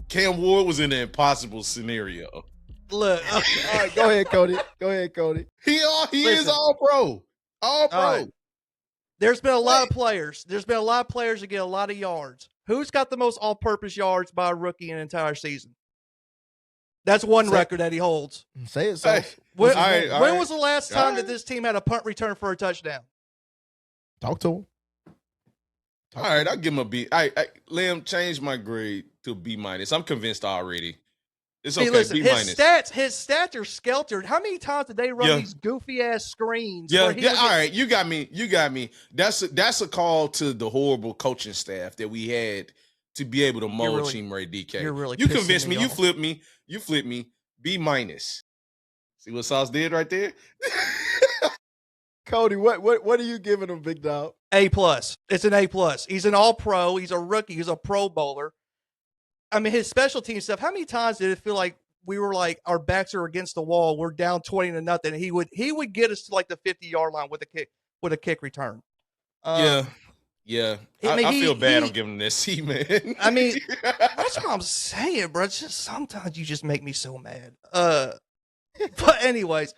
Cam Ward was in an impossible scenario. Look, All right, go ahead, Cody. He is Listen. all pro. All pro. All right. There's been a lot of players. There's been a lot of players that get a lot of yards. Who's got the most all-purpose yards by a rookie in an entire season? That's one record that he holds. Say it, so. Hey, When, all right, all when right. was the last All time that right. this team had a punt return for a touchdown? Talk to him. All right, I'll give him a B. Liam, change my grade to B minus. I'm convinced already. It's okay. Hey, listen, B his minus. stats are skeltered. How many times did they run Yeah. these goofy ass screens? Yeah, where he yeah. would All get- right, you got me. That's a call to the horrible coaching staff that we had to be able to mold Teamray DK. you're really you pissing convinced me. me You off. flipped me. B minus. See what Sauce did right there? Cody, what are you giving him, big dog? A+. It's an A+. He's an all-pro. He's a rookie. He's a pro bowler. I mean, his special team stuff, how many times did it feel like we were like, our backs are against the wall, we're down 20-0, and he would get us to like the 50-yard line with a kick return. Yeah. I mean, I feel bad I'm giving him this C, man. I mean, that's what I'm saying, bro. It's just sometimes you just make me so mad. But anyways,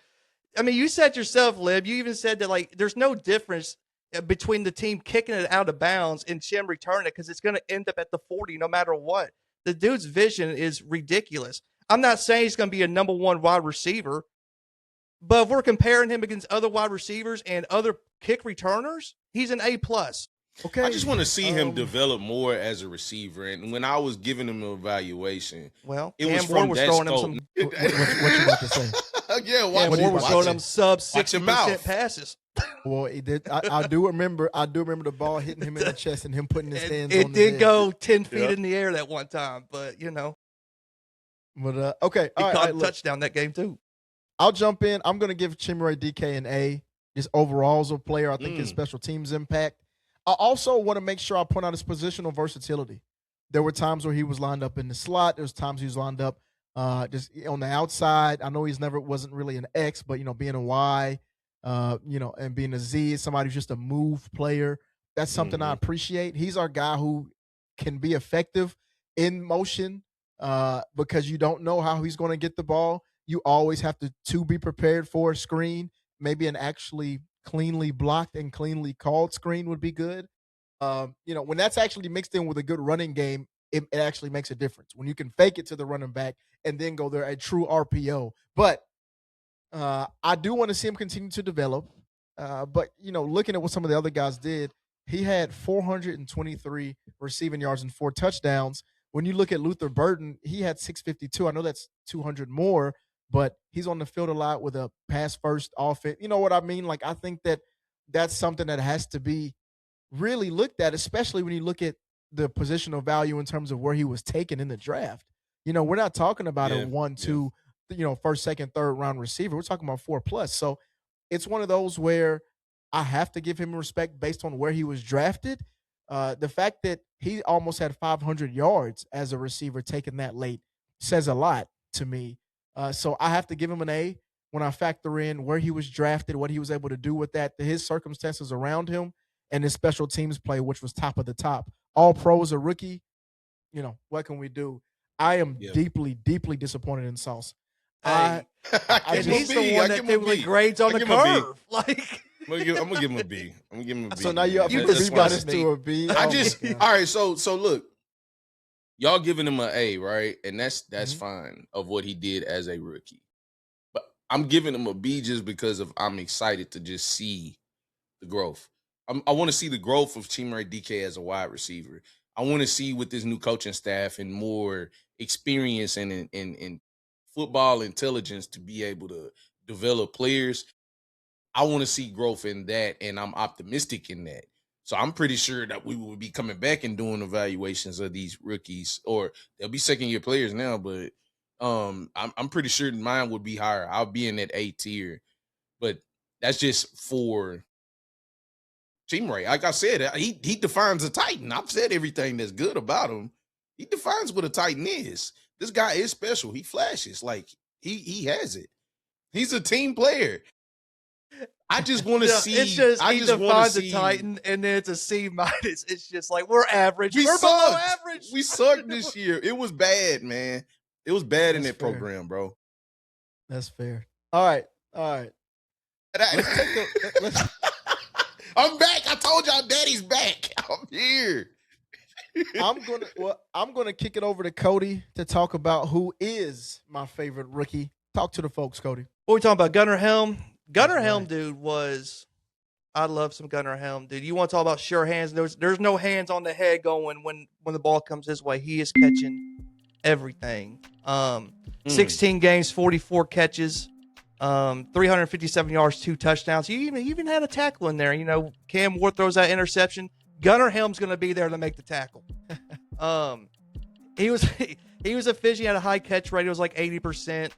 I mean, you said yourself, Lib, you even said that like there's no difference between the team kicking it out of bounds and Jim returning it because it's going to end up at the 40 no matter what. The dude's vision is ridiculous. I'm not saying he's going to be a number one wide receiver, but if we're comparing him against other wide receivers and other kick returners, he's an A+. Okay. I just want to see him develop more as a receiver. And when I was giving him an evaluation, Well, it was Cam Ward from was that throwing him scope. some. What you about to say? Yeah, watch Cam it. Ward was Watch throwing it. him sub Watch your 60% mouth. passes. Well, he did. I do remember the ball hitting him in the chest and him putting his hands on It his did head. go 10 feet Yeah. in the air that one time, but you know, But okay, he all right, caught a look, touchdown that game too. I'll jump in. I'm gonna give Teamray DK an A. Just overall as a player, I think his special teams impact. I also want to make sure I point out his positional versatility. There were times where he was lined up in the slot. There was times he was lined up just on the outside. I know wasn't really an X, but being a Y, and being a Z, somebody who's just a move player. That's something I appreciate. He's our guy who can be effective in motion because you don't know how he's going to get the ball. You always have to be prepared for a screen. Maybe an actually cleanly blocked and cleanly called screen would be good. When that's actually mixed in with a good running game, it actually makes a difference. When you can fake it to the running back and then go there, a true RPO. But I do want to see him continue to develop. But looking at what some of the other guys did, he had 423 receiving yards and 4 touchdowns. When you look at Luther Burden, he had 652. I know that's 200 more, but he's on the field a lot with a pass-first offense. You know what I mean? Like, I think that's something that has to be really looked at, especially when you look at the positional value in terms of where he was taken in the draft. We're not talking about a 1, 2, first, second, third round receiver. We're talking about 4+. So it's one of those where I have to give him respect based on where he was drafted. The fact that he almost had 500 yards as a receiver taken that late says a lot to me. So I have to give him an A when I factor in where he was drafted, what he was able to do with that, his circumstances around him, and his special teams play, which was top of the top. All pro as a rookie, what can we do? I am deeply, deeply disappointed in Sauce. And he's the one that typically grades on the curve. Like, I'm gonna give him a B. I'm gonna give him a B. So now you're up from That's B why minus to a B. I Oh, just my God. all right. So look, y'all giving him an A, right? And that's fine of what he did as a rookie. But I'm giving him a B just because I'm excited to just see the growth. I want to see the growth of Teamray DK as a wide receiver. I want to see with this new coaching staff and more experience and football intelligence to be able to develop players. I want to see growth in that, and I'm optimistic in that. So I'm pretty sure that we will be coming back and doing evaluations of these rookies, or they'll be second-year players now, but I'm pretty sure mine would be higher. I'll be in that A tier, but that's just for Teamray. Like I said, he defines a Titan. I've said everything that's good about him. He defines what a Titan is. This guy is special. He flashes. Like, he has it. He's a team player. I just want to see. It's just I he just want to defines see. a Titan, and then it's a C minus. It's just like we're average. We We're below sucked. average. We sucked this year. It was bad, man. It was bad in That's that fair. program, bro. That's fair. All right. Let's take let's. I'm back. I told y'all Daddy's back. I'm here. I'm gonna kick it over to Cody to talk about who is my favorite rookie. Talk to the folks, Cody. What are we talking about? Gunnar Helm? Gunnar That's Helm, right. dude, I love some Gunnar Helm, dude. You want to talk about sure hands? There's no hands on the head going when the ball comes his way. He is catching everything. 16 games, 44 catches, 357 yards, 2 touchdowns. He even had a tackle in there. You know, Cam Ward throws that interception. Gunnar Helm's going to be there to make the tackle. He was efficient. He had a high catch rate. It was like 80%,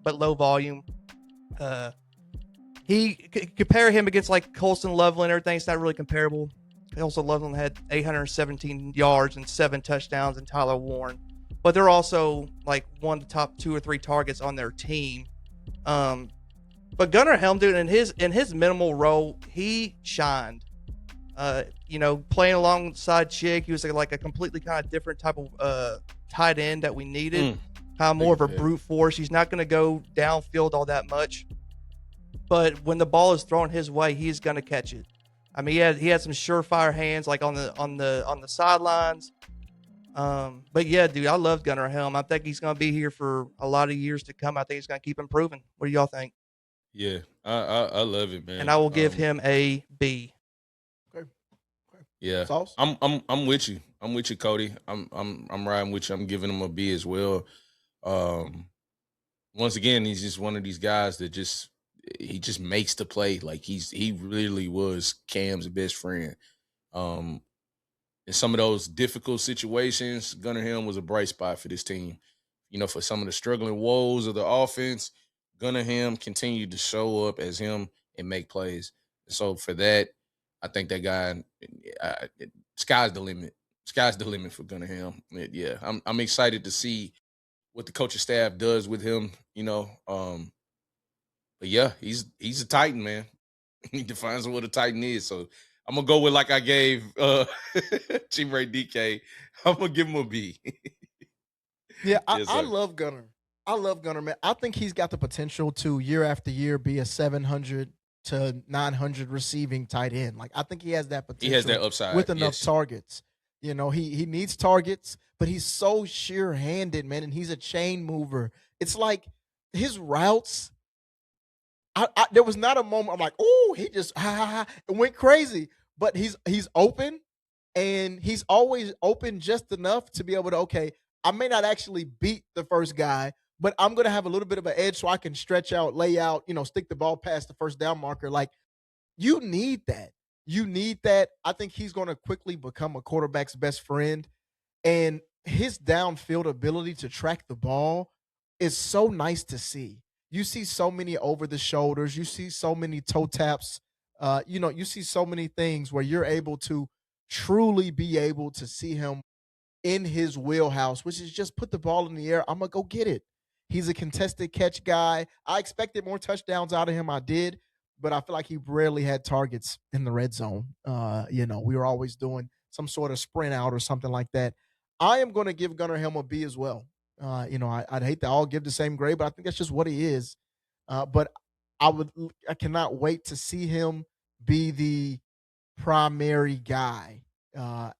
but low volume. Compare him against like Colston Loveland. Everything, it's not really comparable. Colston Loveland had 817 yards and 7 touchdowns, and Tyler Warren. But they're also like one of the top 2 or 3 targets on their team. But Gunnar Helm, dude, in his minimal role, he shined. You know, playing alongside Chick, he was like a completely kind of different type of tight end that we needed. Kind of more of a brute force. He's not going to go downfield all that much, but when the ball is thrown his way, he's going to catch it. I mean, he had some surefire hands, like on the sidelines. But yeah, dude, I love Gunnar Helm. I think he's going to be here for a lot of years to come. I think he's going to keep improving. What do y'all think? Yeah, I love it, man. And I will give him a B. Yeah, Sauce? I'm with you. I'm with you, Cody. I'm riding with you. I'm giving him a B as well. Once again, he's just one of these guys that he just makes the play. Like he really was Cam's best friend. In some of those difficult situations, Gunnar Helm was a bright spot for this team. You know, for some of the struggling woes of the offense, Gunnar Helm continued to show up as him and make plays. So for that, I think that guy, sky's the limit. Sky's the limit for Gunnar Helm. Yeah, I'm excited to see what the coaching staff does with him. You know, but yeah, he's a Titan, man. He defines what a Titan is. So I'm gonna go with like I gave Teamray DK. I'm gonna give him a B. Yeah, Yes, I sir. love Gunnar. I love Gunnar, man. I think he's got the potential to year after year be a 700 to 900 receiving tight end. Like I think he has that potential. He has that upside with enough yes. targets. You know, he needs targets, but he's so sure-handed, man, and he's a chain mover. It's like his routes. There was not a moment I'm like, oh, he just it went crazy. But he's open, and he's always open just enough to be able to, okay, I may not actually beat the first guy, but I'm gonna have a little bit of an edge so I can stretch out, lay out, stick the ball past the first down marker. Like, you need that. You need that. I think he's gonna quickly become a quarterback's best friend. And his downfield ability to track the ball is so nice to see. You see so many over the shoulders, you see so many toe taps, you see so many things where you're able to truly be able to see him in his wheelhouse, which is just put the ball in the air. I'm gonna go get it. He's a contested catch guy. I expected more touchdowns out of him. I did, but I feel like he rarely had targets in the red zone. We were always doing some sort of sprint out or something like that. I am going to give Gunnar Helm a B as well. I'd hate to all give the same grade, but I think that's just what he is. But I cannot wait to see him be the primary guy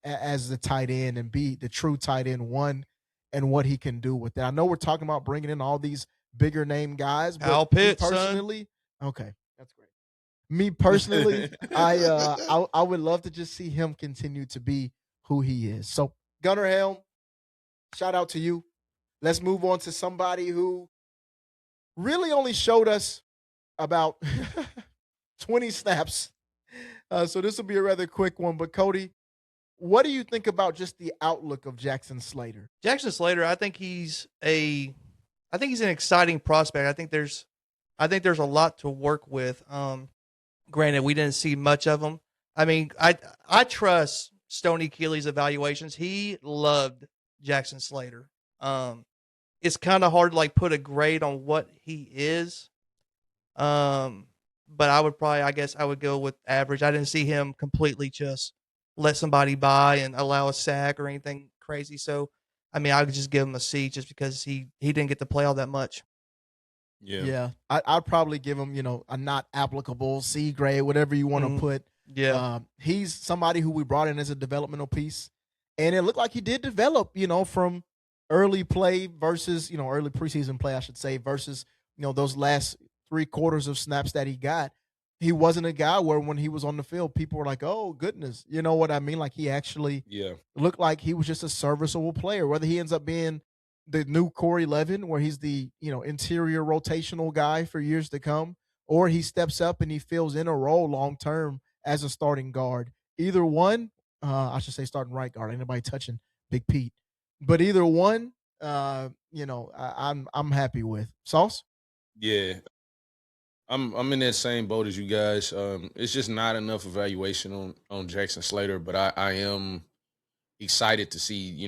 as the tight end and be the true tight end one, and what he can do with that. I know we're talking about bringing in all these bigger name guys, but Al Pitts, personally, okay, that's great. Me personally, I would love to just see him continue to be who he is. So Gunnar Helm, shout out to you. Let's move on to somebody who really only showed us about 20 snaps. So this will be a rather quick one. But Cody, what do you think about just the outlook of Jackson Slater? Jackson Slater, I think he's an exciting prospect. I think there's a lot to work with. Granted, we didn't see much of him. I mean, I trust Stoney Keeley's evaluations. He loved Jackson Slater. It's kind of hard to like put a grade on what he is. But I would go with average. I didn't see him completely just let somebody by and allow a sack or anything crazy. So, I mean, I would just give him a C just because he didn't get to play all that much. Yeah. I'd probably give him, a not applicable C grade, whatever you want to put. Yeah. He's somebody who we brought in as a developmental piece. And it looked like he did develop, from early play versus, early preseason play, I should say, versus, those last 3/4 of snaps that he got. He wasn't a guy where when he was on the field, people were like, oh, goodness. You know what I mean? Like he actually looked like he was just a serviceable player, whether he ends up being the new Corey Levin, where he's the, interior rotational guy for years to come, or he steps up and he fills in a role long term as a starting guard. Either one, I should say starting right guard. Ain't nobody touching Big Pete. But either one, I'm happy with. Sauce? Yeah. I'm in that same boat as you guys. It's just not enough evaluation on Jackson Slater, but I am excited to see,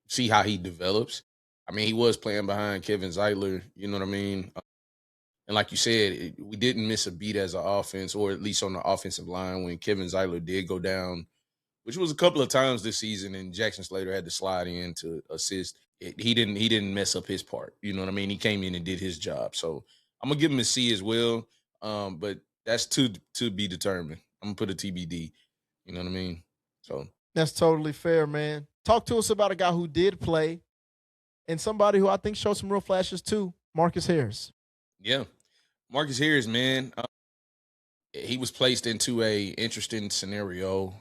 see how he develops. I mean, he was playing behind Kevin Zeitler, you know what I mean? And like you said, we didn't miss a beat as an offense, or at least on the offensive line when Kevin Zeitler did go down, which was a couple of times this season, and Jackson Slater had to slide in to assist. He didn't mess up his part. You know what I mean? He came in and did his job. So I'm gonna give him a C as well. But that's to be determined. I'm gonna put a TBD. You know what I mean? So That's totally fair, man. Talk to us about a guy who did play and somebody who I think showed some real flashes too, Marcus Harris. yeah, Marcus Harris, man, he was placed into a interesting scenario.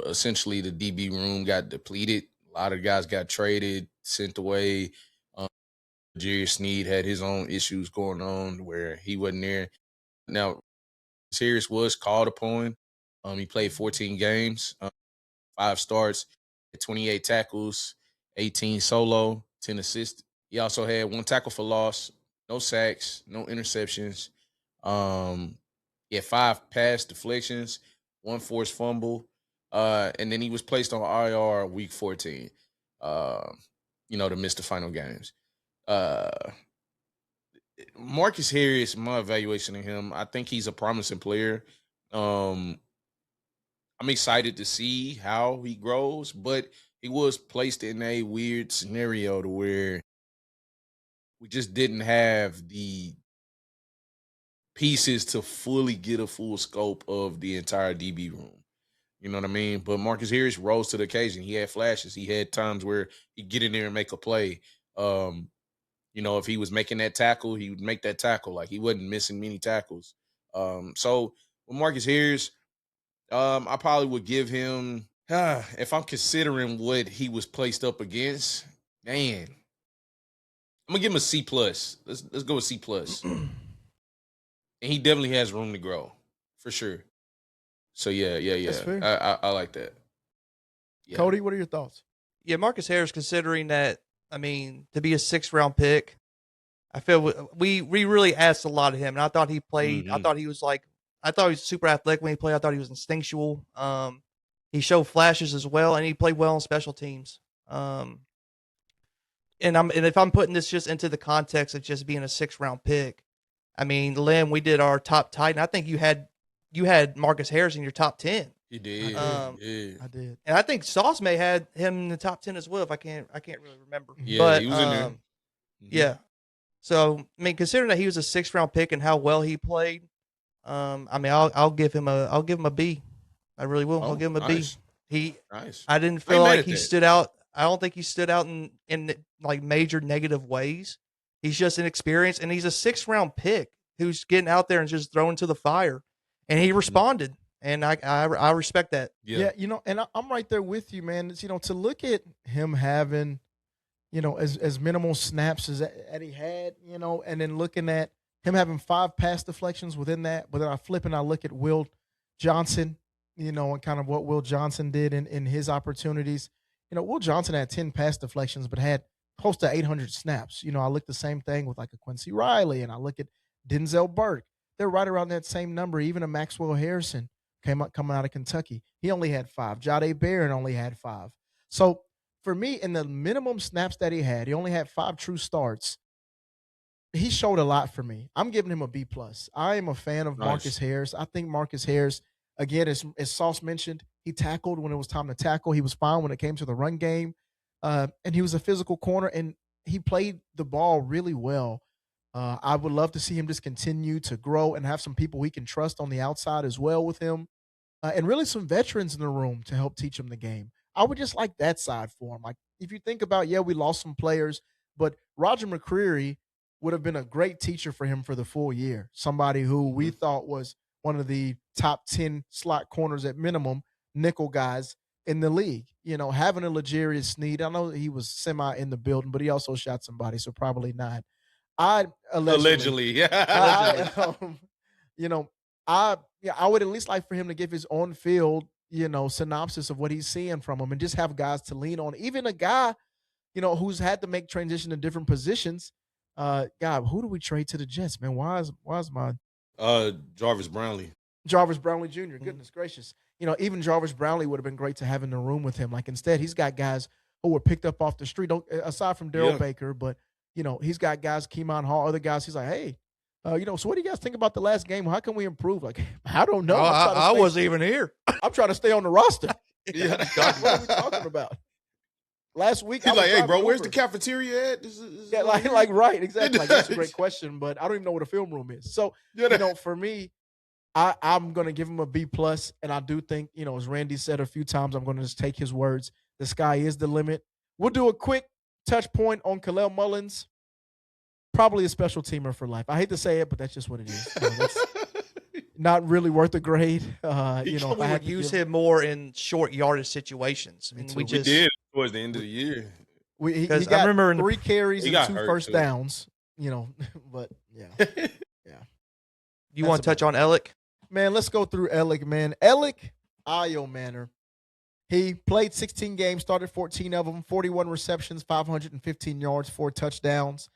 Essentially the DB room got depleted. A lot of guys got traded, sent away. Jerry Sneed had his own issues going on where he wasn't there. Now, Harris was called upon. He played 14 games, 5 starts, 28 tackles, 18 solo, 10 assists. He also had 1 tackle for loss, no sacks, no interceptions. He had 5 pass deflections, 1 forced fumble, and then he was placed on IR week 14. To miss the final games. Marcus Harris, my evaluation of him, I think he's a promising player. I'm excited to see how he grows, but he was placed in a weird scenario to where we just didn't have the pieces to fully get a full scope of the entire DB room. You know what I mean? But Marcus Harris rose to the occasion. He had flashes. He had times where he'd get in there and make a play. If he was making that tackle, he would make that tackle. Like he wasn't missing many tackles. So with Marcus Harris, I probably would give him, if I'm considering what he was placed up against, man, I'm gonna give him a C plus. Let's go with C plus. And he definitely has room to grow, for sure. So yeah. That's fair. I like that. Yeah. Cody, what are your thoughts? Yeah, Marcus Harris, considering that, I mean, to be a 6th-round pick, I feel we really asked a lot of him. And I thought he played, I thought he was super athletic when he played. I thought he was instinctual. He showed flashes as well, and he played well on special teams. And if I'm putting this just into the context of just being a 6th-round pick, I mean, Lim, we did our top Titan. I think you had Marcus Harris in your top 10. You did. I did. And I think Sauce may had him in the top 10 as well, if I can't really remember. Yeah, but, he was in there. Yeah. So, I mean, considering that he was a 6th-round pick and how well he played, I mean, I'll give him a B. I really will. I'll give him a nice. B. Nice. I didn't I feel ain't mad like at he that. stood out. I don't think he stood out in like major negative ways. He's just inexperienced, and he's a 6th-round pick who's getting out there and just throwing to the fire, and he responded, and I respect that. Yeah, and I'm right there with you, man. It's, to look at him having, as minimal snaps as that he had, and then looking at him having 5 pass deflections within that, but then I flip and I look at Will Johnson, and kind of what Will Johnson did in his opportunities. Will Johnson had 10 pass deflections, but had close to 800 snaps. I look the same thing with like a Quincy Riley, and I look at Denzel Burke. They're right around that same number. Even a Maxwell Harrison coming out of Kentucky. He only had 5. Jade Barron only had 5. So for me, in the minimum snaps that he had, he only had 5 true starts. He showed a lot for me. I'm giving him a B plus. I am a fan of Marcus Harris. I think Marcus Harris, again, as Sauce mentioned, he tackled when it was time to tackle. He was fine when it came to the run game. And he was a physical corner, and he played the ball really well. I would love to see him just continue to grow and have some people he can trust on the outside as well with him, and really some veterans in the room to help teach him the game. I would just like that side for him. Like if you think about, yeah, we lost some players, but Roger McCreary would have been a great teacher for him for the full year. Somebody who we thought was one of the top 10 slot corners at minimum, nickel guys in the league. You know, having a Legarius Sneed, I know he was semi in the building, but he also shot somebody, so probably not. I Allegedly. Yeah. you know, I would at least like for him to give his on field, synopsis of what he's seeing from him and just have guys to lean on. Even a guy, who's had to make transition to different positions. God, who do we trade to the Jets, man? Why is my Jarvis Brownlee. Jarvis Brownlee Jr. Goodness gracious. Even Jarvis Brownlee would have been great to have in the room with him. Like instead, he's got guys who were picked up off the street, aside from Daryl Baker, but he's got guys, Keemon Hall, other guys. He's like, hey, so what do you guys think about the last game? How can we improve? Like, I don't know. I wasn't even here. I'm trying to stay on the roster. Yeah. What are we talking about? Last week, he's like, hey, bro, where's the cafeteria at? Yeah, like right, exactly. Like, that's a great question, but I don't even know what a film room is. So, for me, I'm going to give him a B+, and I do think, as Randy said a few times, I'm going to just take his words. The sky is the limit. We'll do a quick touch point on Kalel Mullins. Probably a special teamer for life. I hate to say it, but that's just what it is. That's not really worth a grade. We would use him more in short yardage situations. And we did towards the end of the year. He got I remember 3 carries and 2 first downs. But yeah. You want to touch on Ellio? Man, let's go through Ellio, man. Ellio Manor. He played 16 games, started 14 of them, 41 receptions, 515 yards, 4 touchdowns.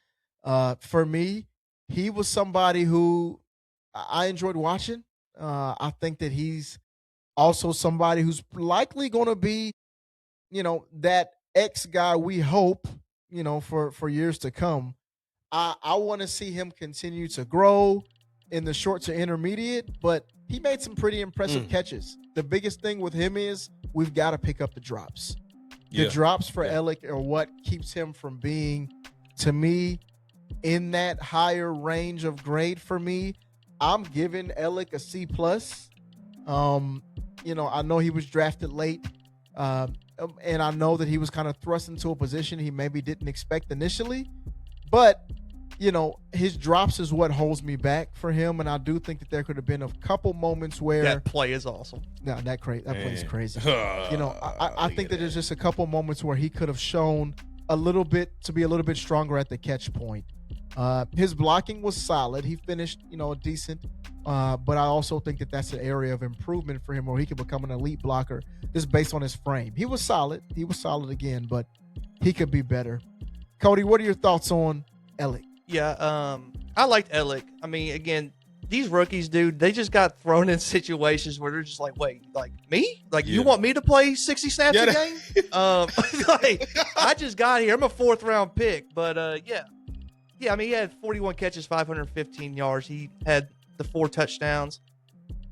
For me, he was somebody who I enjoyed watching. I think that he's also somebody who's likely going to be, that X guy we hope, for years to come. I want to see him continue to grow in the short to intermediate, but he made some pretty impressive catches. The biggest thing with him is we've got to pick up the drops. The drops for Ellio are what keeps him from being, to me, in that higher range of grade for me. I'm giving Ellio a C+. I know he was drafted late, and I know that he was kind of thrust into a position he maybe didn't expect initially, but his drops is what holds me back for him, and I do think that there could have been a couple moments where that play is awesome. No, that play is crazy. I think that there's just a couple moments where he could have shown a little bit stronger at the catch point. His blocking was solid. He finished, decent. But I also think that that's an area of improvement for him where he could become an elite blocker just based on his frame. He was solid. Again, but he could be better. Cody, what are your thoughts on Ellio? Yeah, I liked Ellio. I mean, again, these rookies, dude, they just got thrown in situations where they're just like, wait, like me? Like you want me to play 60 snaps a game? I just got here. I'm a 4th round pick, but yeah. I mean, he had 41 catches, 515 yards. He had the 4 touchdowns.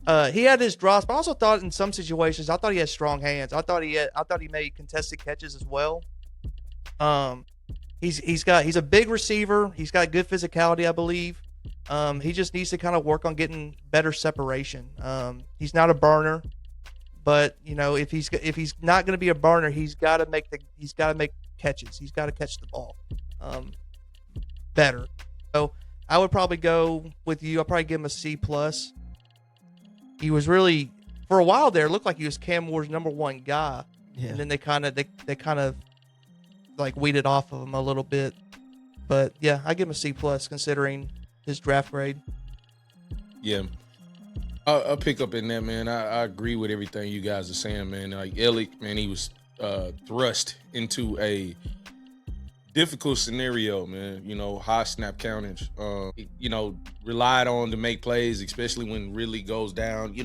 He had his drops, but I also thought in some situations, I thought he had strong hands. I thought he made contested catches as well. He's a big receiver. He's got good physicality, I believe. He just needs to kind of work on getting better separation. He's not a burner, but if he's not going to be a burner, he's got to make catches. He's got to catch the ball better. So I would probably go with you. I'll probably give him a C+. He was really, for a while there, it looked like he was Cam Moore's number 1 guy, and then they kind of like weeded off of him a little bit. But yeah, I give him a C+ considering his draft grade. Yeah, I'll pick up in that, man. I agree with everything you guys are saying, man. Like Ellio, man, he was thrust into a difficult scenario, man. High snap countage. Relied on to make plays, especially when it really goes down.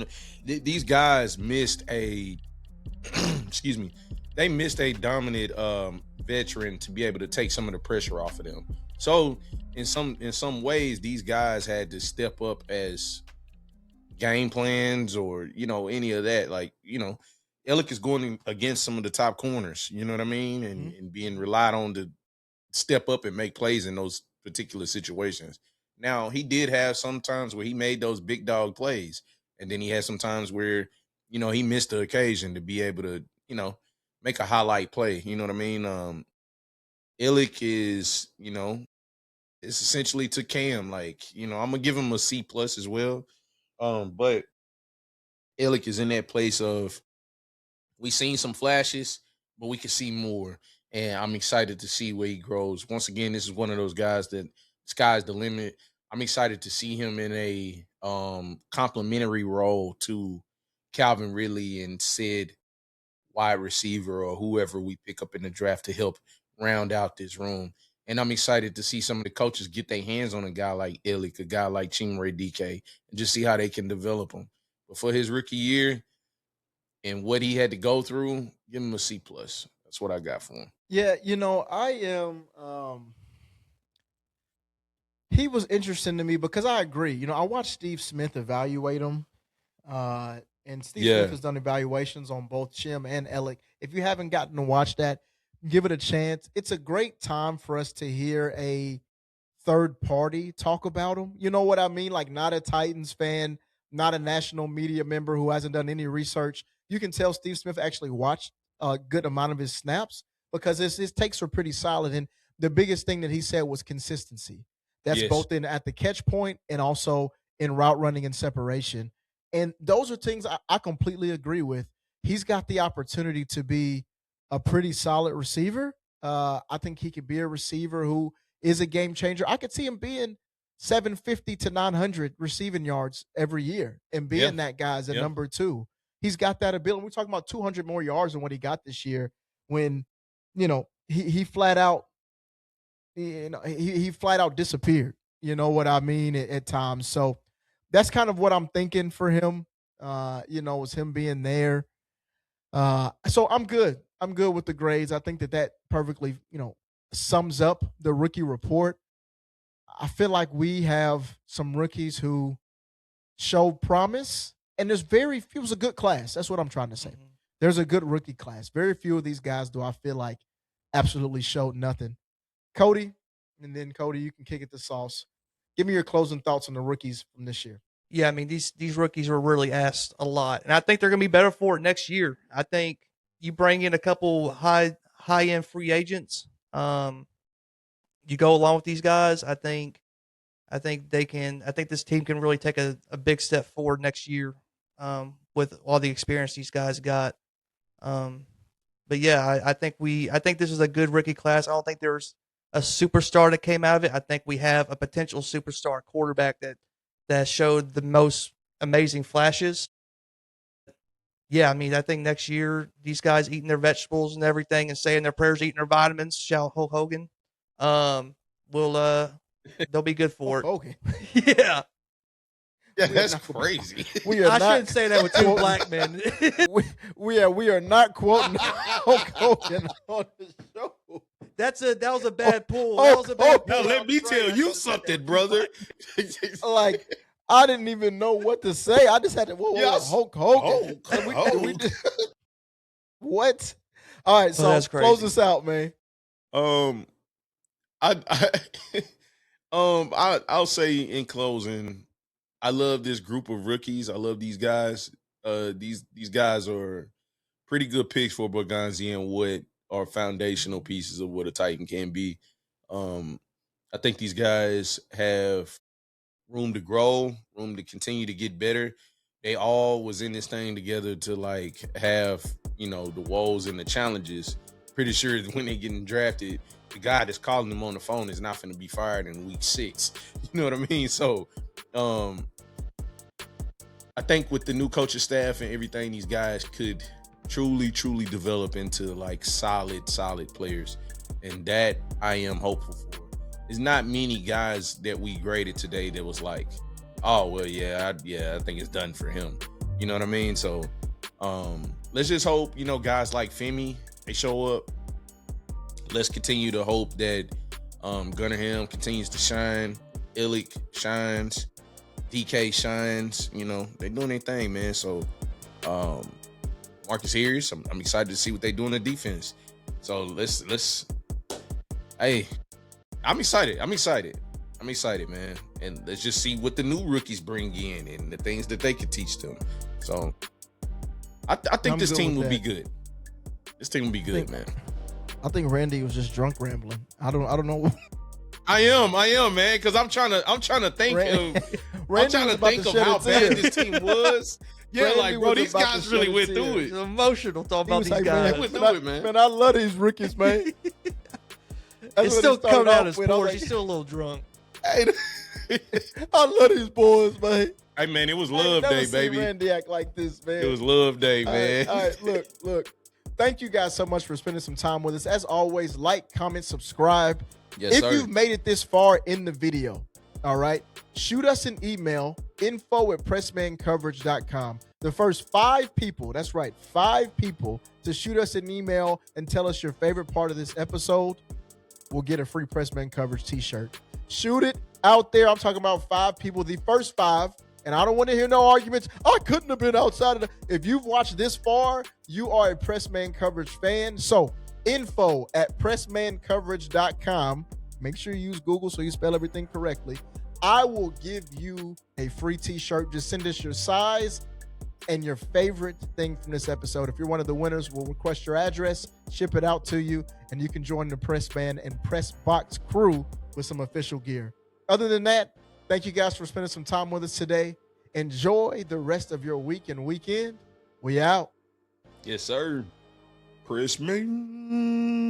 These guys missed a excuse me. They missed a dominant veteran to be able to take some of the pressure off of them. So in some ways, these guys had to step up as game plans or any of that. Like Ellio is going against some of the top corners. You know what I mean, and being relied on step up and make plays in those particular situations. Now, he did have some times where he made those big dog plays, and then he had some times where, he missed the occasion to be able to, make a highlight play. You know what I mean? Illick is, it's essentially to Cam. Like, I'm gonna give him a C plus as well. But Illick is in that place of we seen some flashes, but we can see more. And I'm excited to see where he grows. Once again, this is one of those guys that sky's the limit. I'm excited to see him in a complementary role to Calvin Ridley and Sid, wide receiver, or whoever we pick up in the draft to help round out this room. And I'm excited to see some of the coaches get their hands on a guy like Illick, a guy like Teamray DK, and just see how they can develop him. But for his rookie year and what he had to go through, give him a C plus. That's what I got for him. Yeah, I am. He was interesting to me because I agree. I watched Steve Smith evaluate him, and Steve Smith has done evaluations on both Shim and Illick. If you haven't gotten to watch that, give it a chance. It's a great time for us to hear a third party talk about him. You know what I mean? Like, not a Titans fan, not a national media member who hasn't done any research. You can tell Steve Smith actually watched a good amount of his snaps because his takes are pretty solid. And the biggest thing that he said was consistency. That's both at the catch point and also in route running and separation. And those are things I completely agree with. He's got the opportunity to be a pretty solid receiver. I think he could be a receiver who is a game changer. I could see him being 750 to 900 receiving yards every year and being that guy as a number 2. He's got that ability. We're talking about 200 more yards than what he got this year when, he flat out, he flat out disappeared. You know what I mean? At times. So that's kind of what I'm thinking for him. Is him being there. So I'm good. I'm good with the grades. I think that perfectly, sums up the rookie report. I feel like we have some rookies who showed promise, and it was a good class. That's what I'm trying to say. Mm-hmm. There's a good rookie class. Very few of these guys do I feel like absolutely showed nothing. Cody, and then Cody, you can kick it to Sauce. Give me your closing thoughts on the rookies from this year. Yeah, I mean, these rookies were really asked a lot, and I think they're going to be better for it next year. I think you bring in a couple high-end free agents. You go along with these guys. I think they can. I think this team can really take a big step forward next year with all the experience these guys got. But yeah, I think this is a good rookie class. I don't think there's a superstar that came out of it. I think we have a potential superstar quarterback that showed the most amazing flashes. Yeah, I mean, I think next year these guys eating their vegetables and everything and saying their prayers, eating their vitamins, shout Hulk Hogan, they'll be good for it. Hogan. Yeah. Yeah, that's crazy. I shouldn't say that with two black men. we are not quoting Hulk Hogan on the show. That was a bad pull. That was a bad pull. Now let me tell you something, brother. Like, I didn't even know what to say. I just had to. Hulk Hogan. What? All right, so close this out, man. I'll say in closing, I love this group of rookies. I love these guys. These guys are pretty good picks for Berganzi and what are foundational pieces of what a Titan can be. I think these guys have room to grow, room to continue to get better. They all was in this thing together to like have, the woes and the challenges. Pretty sure when they getting drafted, the guy that's calling them on the phone is not going to be fired in week 6. You know what I mean? So, I think with the new coaching staff and everything, these guys could truly develop into like solid players. And that I am hopeful for. There's not many guys that we graded today that was like, oh, well, I think it's done for him. You know what I mean? So let's just hope, guys like Femi, they show up. Let's continue to hope that Gunnerham continues to shine. Illick shines. DK shines. They're doing their thing, man. So Marcus Harris, I'm excited to see what they do in the defense. So let's hey, I'm excited. I'm excited, man. And let's just see what the new rookies bring in and the things that they could teach them. So I think this team will be good. This team will be good, man. I think Randy was just drunk rambling. I don't know. I am, man, because I'm trying to think I'm trying to think of how bad this team was. Yeah, Randy like, bro, was these about guys to really shed went a through tear. it. He's emotional talking about was these like, guys. Went through it, man. Man, I love these rookies, man. It's still coming out his with. I was pores. like, He's still a little drunk. Hey, I love these boys, man. Hey, man, it was I ain't love never day, seen baby. Randy act like this, man. It was love day, man. All right, look. Thank you guys so much for spending some time with us. As always, like, comment, subscribe. Yes, If sir. you've made it this far in the video, all right, shoot us an email, info@pressmancoverage.com. The first 5 people, that's right, 5 people to shoot us an email and tell us your favorite part of this episode will get a free Pressman Coverage t-shirt. Shoot it out there. I'm talking about 5 people, the first 5. And I don't want to hear no arguments. I couldn't have been outside of the. If you've watched this far, you are a Pressman Coverage fan. So info@pressmancoverage.com. Make sure you use Google so you spell everything correctly. I will give you a free t-shirt. Just send us your size and your favorite thing from this episode. If you're one of the winners, we'll request your address, ship it out to you, and you can join the Pressman and Press Box crew with some official gear. Other than that, thank you guys for spending some time with us today. Enjoy the rest of your week and weekend. We out. Yes, sir. Pressman.